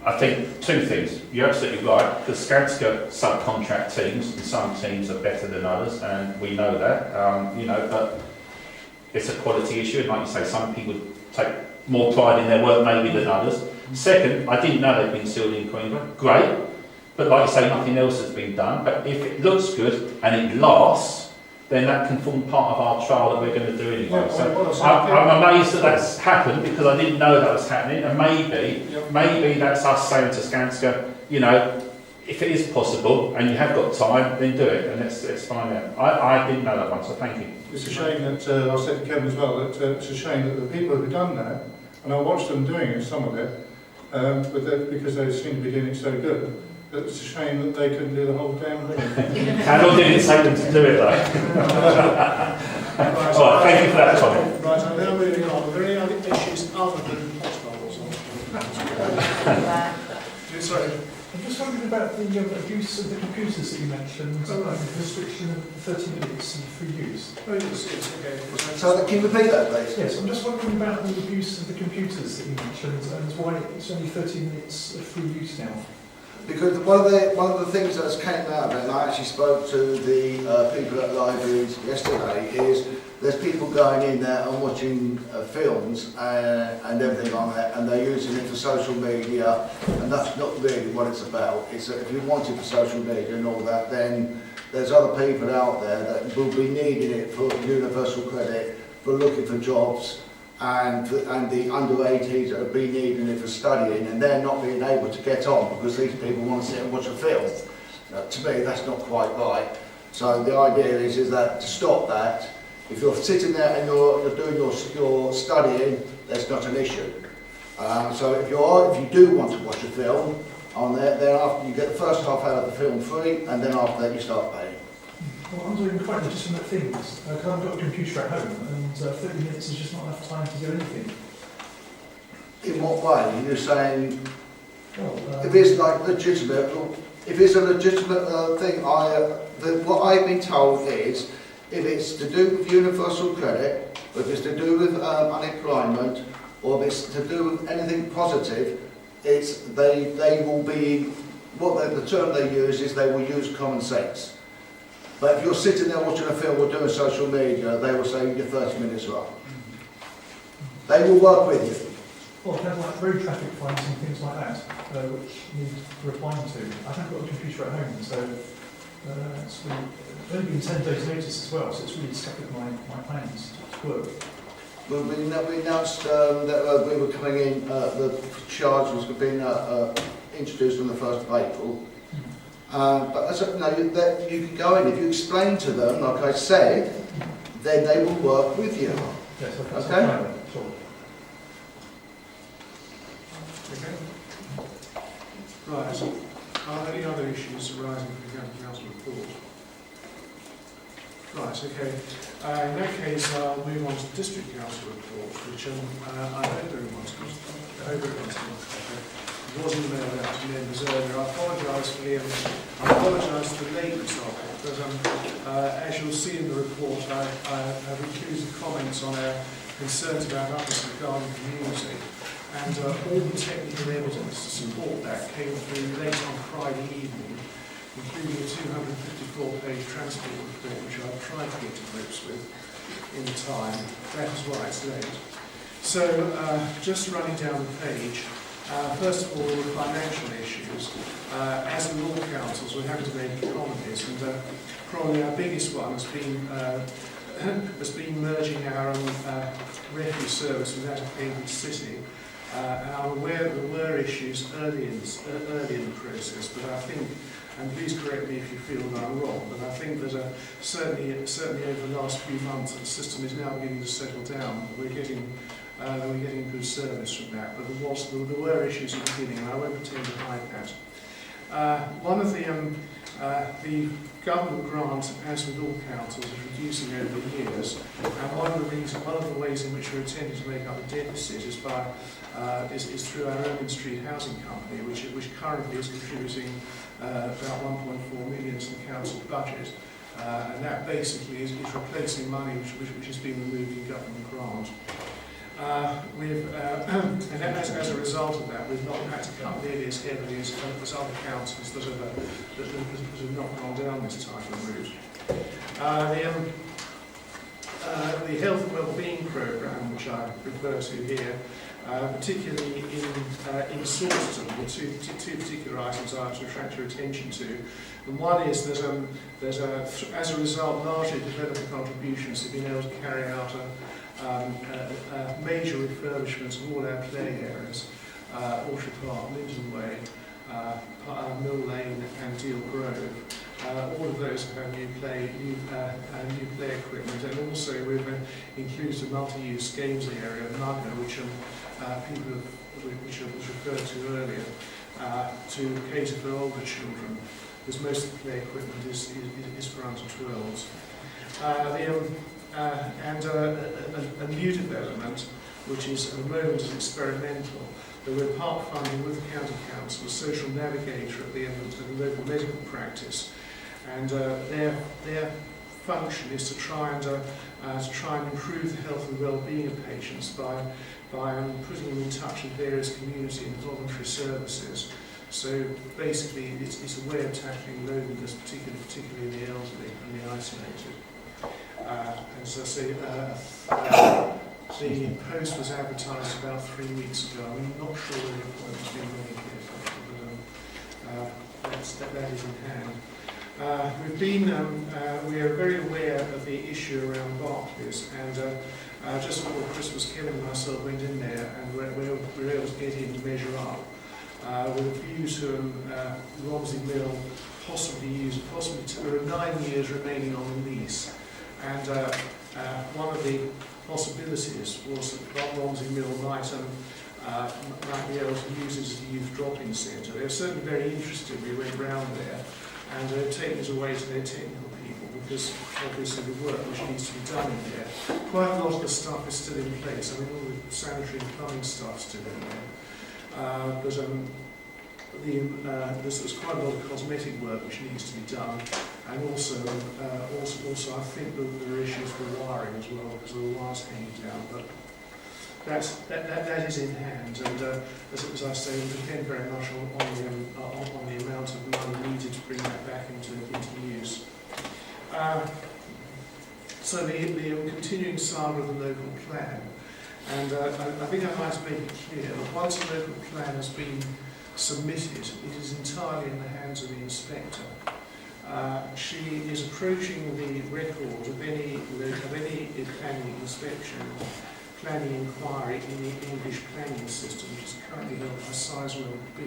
I think two things. You're absolutely right. The Skanska subcontract teams, and some teams are better than others, and we know that. You know, but it's a quality issue, and like you say, some people take more pride in their work maybe than others. Second, I didn't know they'd been sealed in Queensland. Great, but like you say, nothing else has been done. But if it looks good and it lasts, then that can form part of our trial that we're going to do anyway. So I'm amazed that that's happened because I didn't know that was happening, and maybe that's us saying to Skanska, you know, if it is possible and you have got time, then do it, and let's find out. I didn't know that one, so thank you.
It's a shame that, I said to Kevin as well, that it's a shame that the people who've done that, and I watched them doing it, some of it, but because they seem to be doing it so good, that it's a shame that they couldn't do the whole damn thing.
How long did it take them to do it though? Alright, thank you for that comment.
Right, I'm now moving on. Are there any other issues other than potholes? Sorry.
I'm just wondering about the abuse of the computers that you mentioned, the restriction of 30 minutes for use.
Oh, yes, okay.
So can you repeat that, please?
Yes, I'm just wondering about the abuse of the computers that you mentioned and why it's only 30 minutes of free use now.
Because one of the things that's came out of it, and I actually spoke to the people at libraries yesterday, is there's people going in there and watching films and everything on it, and they're using it for social media, and that's not really what it's about. It's that if you want it for social media and all that, then there's other people out there that will be needing it for universal credit, for looking for jobs, and the under 18s that have been needing it for studying, and they're not being able to get on because these people want to sit and watch a film. To me, that's not quite right. So the idea is that to stop that, if you're sitting there and you're doing your studying, that's not an issue. So if you do want to watch a film on there, then after you get the first half hour of the film free, and then after that you start paying.
Well, I'm doing quite legitimate things. I've got a computer at home, and 30 minutes is just not enough time to do anything.
In what way? You're saying, if it's like legitimate, if it's a legitimate thing, what I've been told is, if it's to do with universal credit, or if it's to do with unemployment, or if it's to do with anything positive, they will be, the term they use is they will use common sense. But if you're sitting there watching a film or doing social media, they will say you're 30 minutes up. They will work with you.
Well, kind of like road traffic fines and things like that, which need replying to. I haven't got a computer at home, so it's only been 10 days' notice as well, so it's really stuck with my plans to work.
Well, we announced that we were coming in, the charge was being introduced on the 1st of April. But as you can go in, if you explain to them, like I said, then they will work with you.
Yes,
okay?
Sure.
Okay. Right. Are there any other issues arising from the County Council report? Right, okay. In that case, I'll move on to the District Council report, which I hope everyone's got. It was emailed out to members earlier. I apologise for the lateness of it, but as you'll see in the report, I have included comments on our concerns about others in the garden community, and all the technical evidence to support that came through late on Friday evening, including a 254-page transport report, which I've tried to get to grips with in time. That is why it's late. So, just running down the page, first of all, the financial issues. As the law councils, we're having to make economies, and probably our biggest one has been merging our refuse service with that of Cambridge City. And I'm aware that there were issues early in the process, but I think, and please correct me if you feel that I'm wrong, but I think that certainly over the last few months the system is now beginning to settle down. We're getting good service from that, but there were issues at the beginning, and I won't pretend to hide that. One of the government grants, as with all councils, is reducing over the years, and one of the ways in which we're attempting to make up the deficit is through our own in-street housing company, which currently is contributing about 1.4 million to the council budget, and that basically is replacing money which has been removed in government grant. And as a result of that, we've not had to cut nearly as heavily as other councils that have not gone down this type of route. The health and wellbeing programme, which I refer to here, particularly in Sawston, the two particular items I have to attract your attention to. And one is that as a result, largely developer contributions have been able to carry out a major refurbishment of all our play areas, Orchard Park, Linden Way, Mill Lane and Deal Grove. All of those have new play equipment, and also we've included a multi-use games area, Mugger, which was referred to earlier, to cater for older children, because most of the play equipment is for under 12s. And a new development, which is at the moment is experimental, that we're part funding with the County Council, a social navigator at the end of the local medical practice, and their function is to try and improve the health and well-being of patients by putting them in touch with various community and voluntary services. So basically, it's a way of tackling loneliness, particularly in the elderly and the isolated. As I say, the post was advertised about 3 weeks ago. I'm not sure whether the appointment's been made yet, but that is in hand. We are very aware of the issue around Barclays, and just before Christmas, Kevin and myself went in there, and we were able to get in to measure up with a view to Romsey Mill possibly there are 9 years remaining on the lease. And one of the possibilities was that Romsey Mill might be able to use it as a youth drop-in centre. They were certainly very interested. We went round there, and they've taken us away to their technical people, because obviously the work which needs to be done in there, quite a lot of the stuff is still in place. I mean, all the sanitary and plumbing stuff's still in there. There's quite a lot of cosmetic work which needs to be done, and also I think that there are issues with wiring as well, because of the wires hanging down. But that is in hand, and as I say, it will depend very much on the amount of money needed to bring that back into use. So the continuing saga of the local plan. And I think I'd like to make it clear that once a local plan has been submitted, it is entirely in the hands of the inspector. She is approaching the record of any planning inspection, planning inquiry in the English planning system, which is currently held by Sizewell B.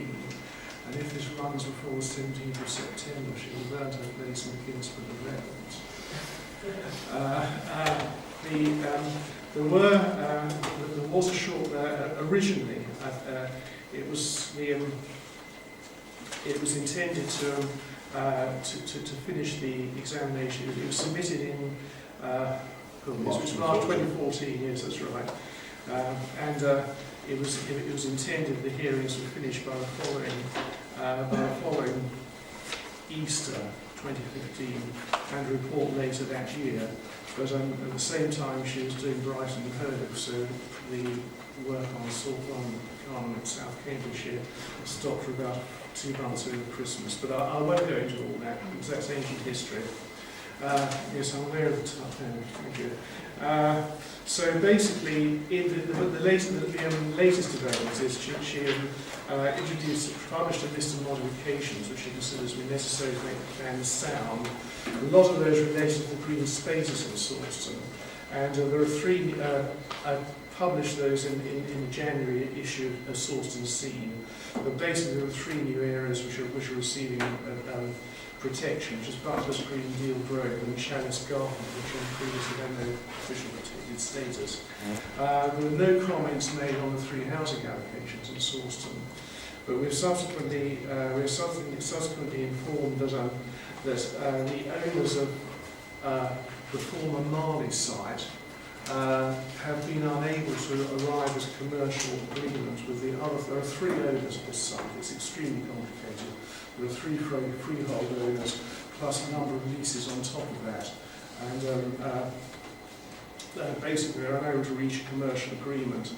And if this runs before the 17th of September, she will learn her place in the Guinness Book of Records. There was a short originally. It was intended to finish the examination. It was submitted in March 2014. Yes, that's right. It was intended the hearings were finished by the following Easter 2015, and a report later that year. But at the same time, she was doing Brighton and Hove, so the work on Sawston in South Cambridgeshire stopped for about 2 months over Christmas. But I won't go into all that, because that's ancient history. Yes, I'm aware of the time. Thank you. So basically, in the latest developments is she published a list of modifications which she considers were necessary to make the plan sound. A lot of those related to the green spaces in Sawston, and there are 3. I published those in the January issue of Sawston Scene. But basically, there are 3 new areas which are receiving protection, which is Butler's Green, Deal Grove, and Chalice Garden, which are previously had no official protected status. There were no comments made on the 3 housing allocations in Sawston, but we've subsequently informed that the owners of the former Marley site have been unable to arrive at a commercial agreement with the other. There are 3 owners of this site. It's extremely complicated. There are 3 freehold owners, plus a number of leases on top of that. And basically they're unable to reach a commercial agreement,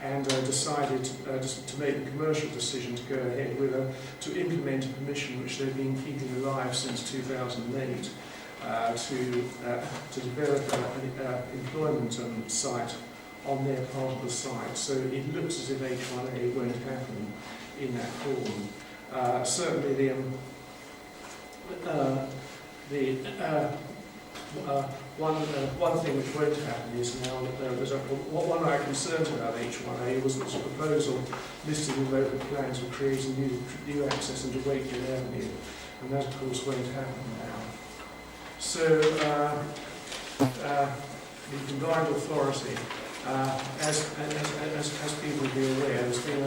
and decided to make the commercial decision to go ahead with to implement a permission which they've been keeping alive since 2008 to develop an employment site on their part of the site. So it looks as if H1A won't happen in that form. Certainly one thing which won't happen is now that there was one of our concerns about H1A was that the proposal listed in local plans would create a new access into Wakefield Avenue, and that of course won't happen now. So the combined authority, as people will be aware, there's been a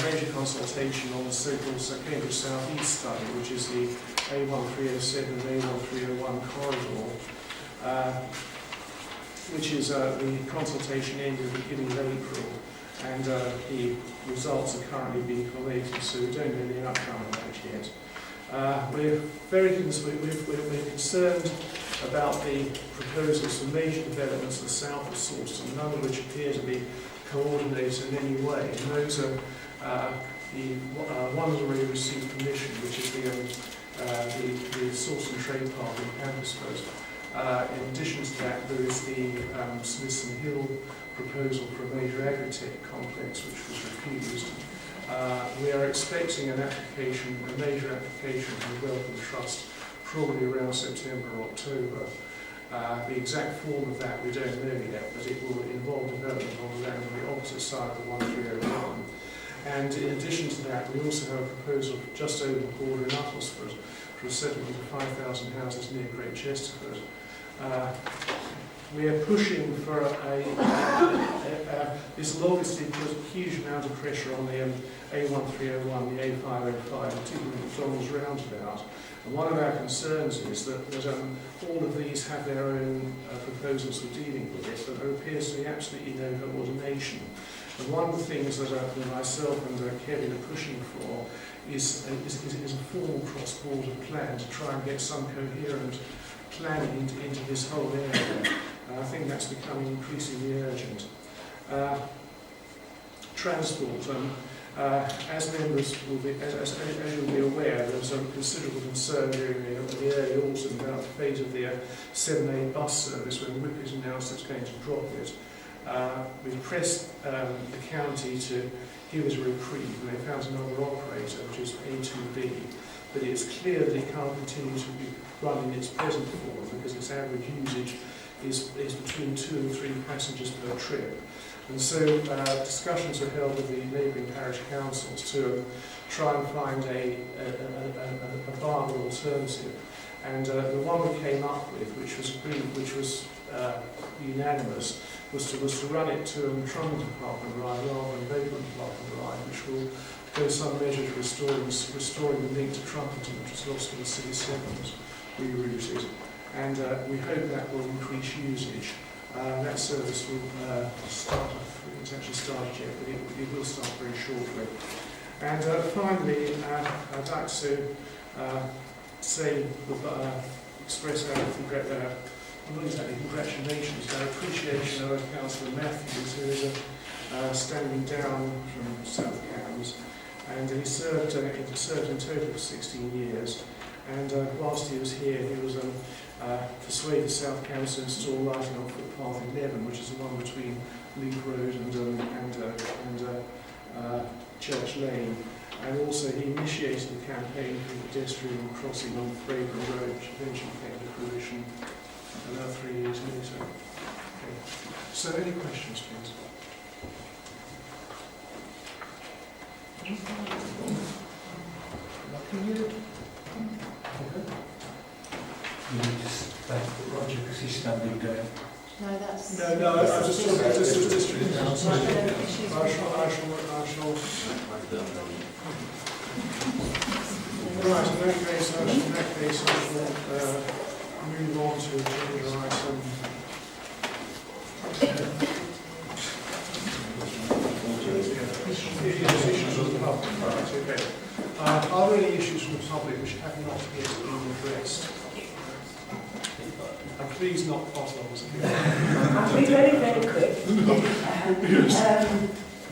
major consultation on the so-called Cambridge South East study, which is the A1307 and A1301 corridor, which is the consultation ended at the beginning of April, and the results are currently being collated, so we don't know the outcome of that yet. We're concerned about the proposals for major developments to the south of Sawston, none of which appear to be coordinated in any way. And those are one has already received permission, which is the Sawston Trade Park in Parish. In addition to that, there is the Smithson Hill proposal for a major agritech complex, which was refused. We are expecting a major application from the Wellcome Trust, probably around September or October. The exact form of that we don't know yet, but it will involve development on the land on the opposite side of the 1301. And in addition to that, we also have a proposal just over the border in Uttlesford for a settlement of 5,000 houses near Great Chesterford. We are pushing for this has obviously put a huge amount of pressure on the A1301, the A505, particularly the McDonald's roundabout. And one of our concerns is that all of these have their own proposals for dealing with it, but there appears to be absolutely no coordination. And one of the things that myself and Kevin are pushing for is a formal cross-border plan to try and get some coherent planning into this whole area. I think that's becoming increasingly urgent. Transport. As members will be, as you'll be aware, there was a considerable concern during the early autumn about the fate of the 7A bus service when Whippet announced it's going to drop it. we pressed the county to give us a reprieve, and they found another operator, which is A2B, but it's clear that it can't continue to be run in its present form because its average usage is between 2 and 3 passengers per trip. And so discussions were held with the neighbouring parish councils to try and find a viable alternative. And the one we came up with, which was agreed, which was unanimous, was to run it to a Trumpton Park and Ride rather than Vagrant Park and Ride, which will go some measure to restoring the link to Trumpton, which was lost in the city centres, rerouted. And we hope that will increase usage. That service will start, it's actually started yet, but it will start very shortly. And finally, I'd like to express our not exactly congratulations, our appreciation of Councillor Matthews, who is standing down from South Cambs, and he served in total for 16 years. And whilst he was here, he was persuaded South Cambs to install lighting on footpath 11, which is the one between Leek Road and Church Lane. And also he initiated the campaign for the pedestrian crossing on Fragrant Road, which eventually came to fruition about 3 years later. Okay. So any questions, please?
You need to thank Roger because he's standing down.
No, that's...
No, I was just talking about district council. I shall... Right, in that case, I shall move on to agenda item. Issues of the public. Right, okay. Are there any issues from the public which have not yet been addressed? And please not potholes.
I'll be very, very quick.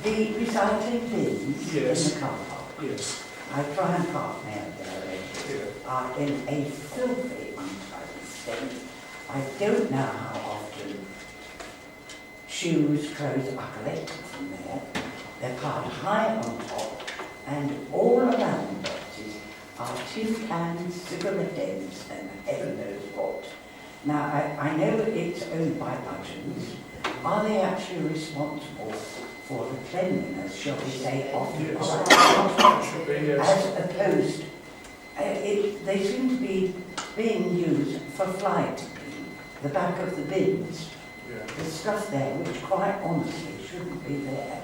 The recycling bins in the car park.
Yes.
I try and park now there are in a filthy, untidy state. I don't know how often shoes, clothes are collected from there. They're piled high on top, and all around the boxes are tin cans, cigarette ends, and heaven knows what. Now, I know it's owned by Budgeons. Are they actually responsible for the cleanliness, shall we say, of the park? As opposed, they seem to be being used for fly tipping, the back of the bins. There's stuff there which quite honestly shouldn't be there.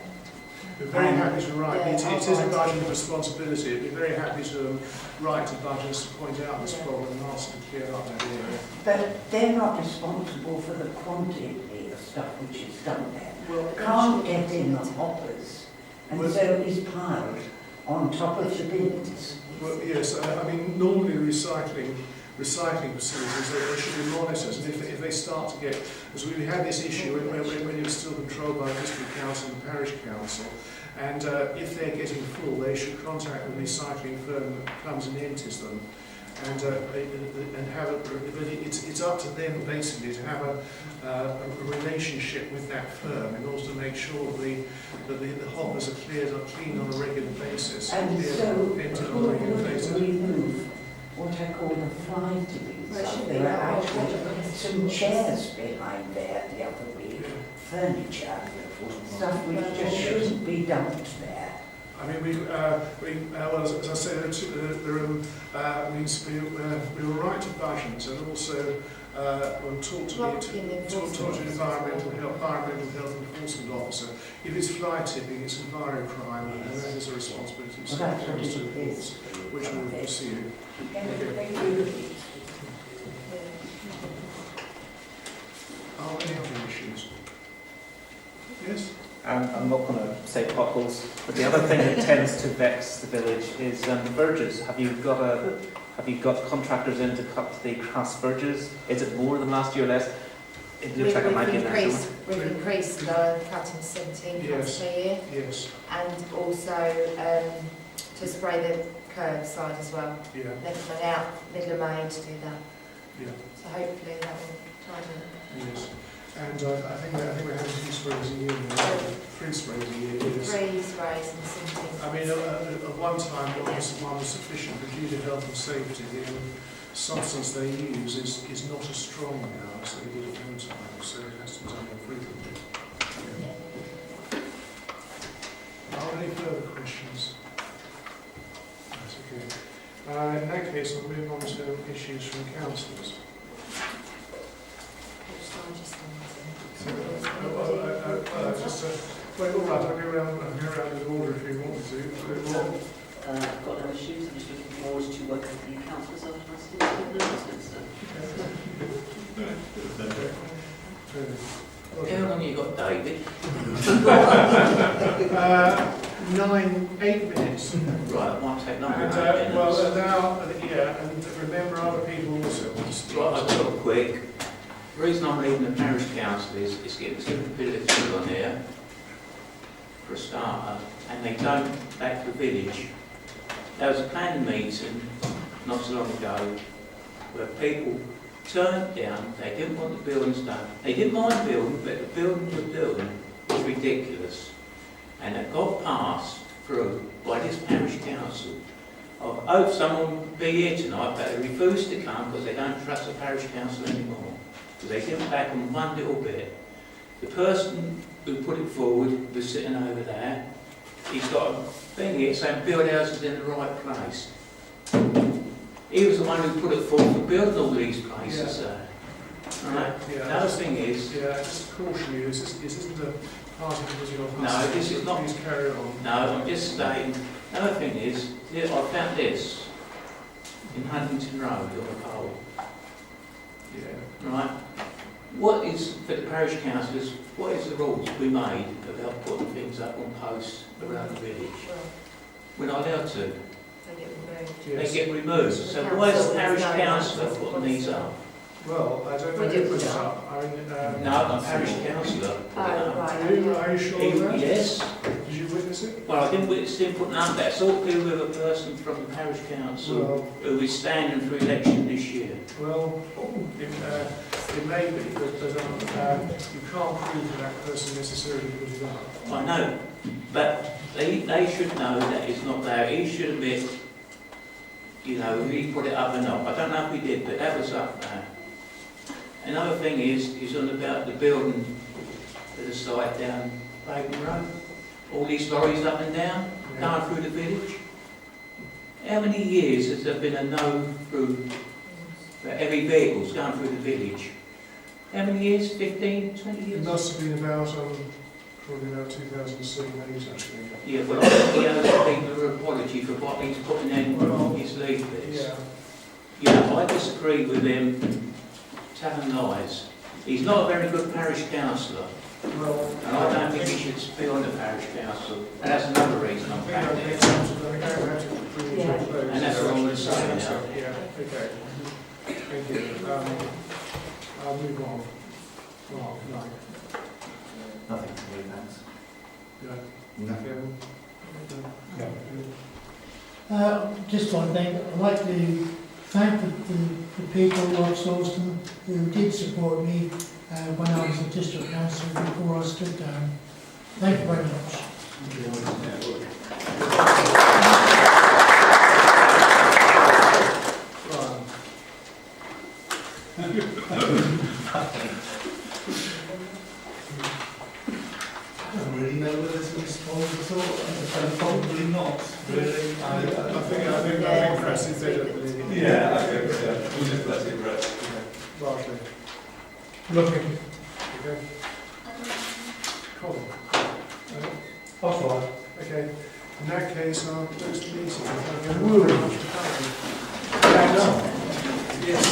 We're very happy to write. It is a Budgeons responsibility. We're very happy to write to Budgeons to point out this problem and ask them to clear up that area.
But they're not responsible for the quantity of stuff which is done there.
Well,
can't get in the hoppers, and so is piled on top of the bins.
Well, yes, I mean, normally recycling facilities, they should be monitored, and if they start to get, as we had this issue when it was still controlled by the district council and the parish council, and if they're getting full, they should contact the recycling firm that comes and empties them, and have a, but it's up to them basically to have a relationship with that firm in order to make sure that the hoppers are cleaned on a regular basis,
and so
emptied on a regular basis.
Remove what I call the fly tipping stuff. There are actually some chairs behind there the other week, furniture, stuff which just shouldn't be dumped there.
I mean, well, as I said, we will write to Budgeons and also we'll talk to the environmental health enforcement officer. If it's fly tipping, it's envirocrime, and that is a responsibility of South Cambs to enforce, which we will pursue.
Thank you.
Are there any other issues? Yes?
I'm not going to say potholes, but the other thing that tends to vex the village is the verges. Have you got contractors in to cut the grass verges? Is it more than last year or less? It looks like it might be in there somewhere.
We've increased the cutting £17 per year.
Yes.
And also to spray the curbside as well.
Yeah.
Leveling out middle of May to do that.
Yeah.
So hopefully that will tidy it.
Yes. And I think we're having sprays a year, 3 sprays a year is.
3 sprays and something.
I mean, at one time, one was sufficient, but due to health and safety, the substance they use is not as strong now as they did at one time, so it has to be done more frequently. Are there any further questions? That's okay. In that case, I'll move on to issues from councillors. Wait, all right, I'll go around in order if you want me to.
I've got no issues, I'm just looking forward to working with the councillors over the next 2 months.
How long you got, David?
8 minutes.
Right, it might take longer
And,
than 8 minutes.
well, now, yeah, and remember other people also want to speak.
Right, I've got it quick. The reason I'm leaving the parish council is it's getting a bit of a on there, for a starter, and they don't back the village. There was a planning meeting not so long ago where people turned down, they didn't want the buildings done. They didn't mind building, but the building they were doing was ridiculous. And it got passed through by this parish council. I hope someone will be here tonight, but they refuse to come because they don't trust the parish council anymore. Because they didn't back them one little bit. The person who put it forward was sitting over there. He's got a thing here saying build houses in the right place. He was the one who put it forward for building all these places there. Right?
Yeah.
The other thing is...
Yeah, just caution you, this isn't a party political hustle.
No, this is not...
Please carry on.
No, I'm just saying... The other thing is, I found this in Huntington Road on the pole.
Yeah.
Right? What is, for the parish councillors, what is the rules we made about putting things up on posts around the village? We're not allowed to.
They get removed.
Yes.
They get removed. So why is the parish councillor putting these up?
Well, I don't know
We
who
do
put
put
it
it
up. I mean,
No, I'm parish councillor.
Oh, right.
Are you sure of that?
Yes.
Did you witness it?
Well, I didn't witness him putting up that. It's all to do with a person from the parish council
Well,
who is standing for election this year.
well, it may be, but you can't prove that that person necessarily put it up.
I know, but they should know that it's not there. He should admit, you know, if he put it up or not. I don't know if he did, but that was up there. Another thing is on about the building to the side down Baden Road. All these lorries up and down, going through the village. How many years has there been a no through for heavy vehicles going through the village? How many years? 15, 20 years?
It must have been about, probably about 2007, 8 actually.
Yeah, well, I think he owes people an apology for what he's putting in his leaflets.
Yeah.
Yeah, I disagree with him telling lies. He's not a very good parish councillor.
Well,
And I don't think he should be on the parish council. And that's another reason I'm back there. And that's what I'm going to say now.
Yeah, okay. Thank you. I'll move on. Mark, no.
Nothing to me, thanks.
Yeah.
Just one thing, I'd like to thank the people of Sawston who did support me when I was a district councillor before I stood down. Thank you very much.
I don't really know whether to respond at all. Probably not, really.
I think Chris is better than it.
Yeah, I think so. We'll just let it rest.
Largely.
Lovely.
Okay. Colin.
I'll try.
Okay. In that case, I'll close the meeting. Thank you very much for coming. Yes.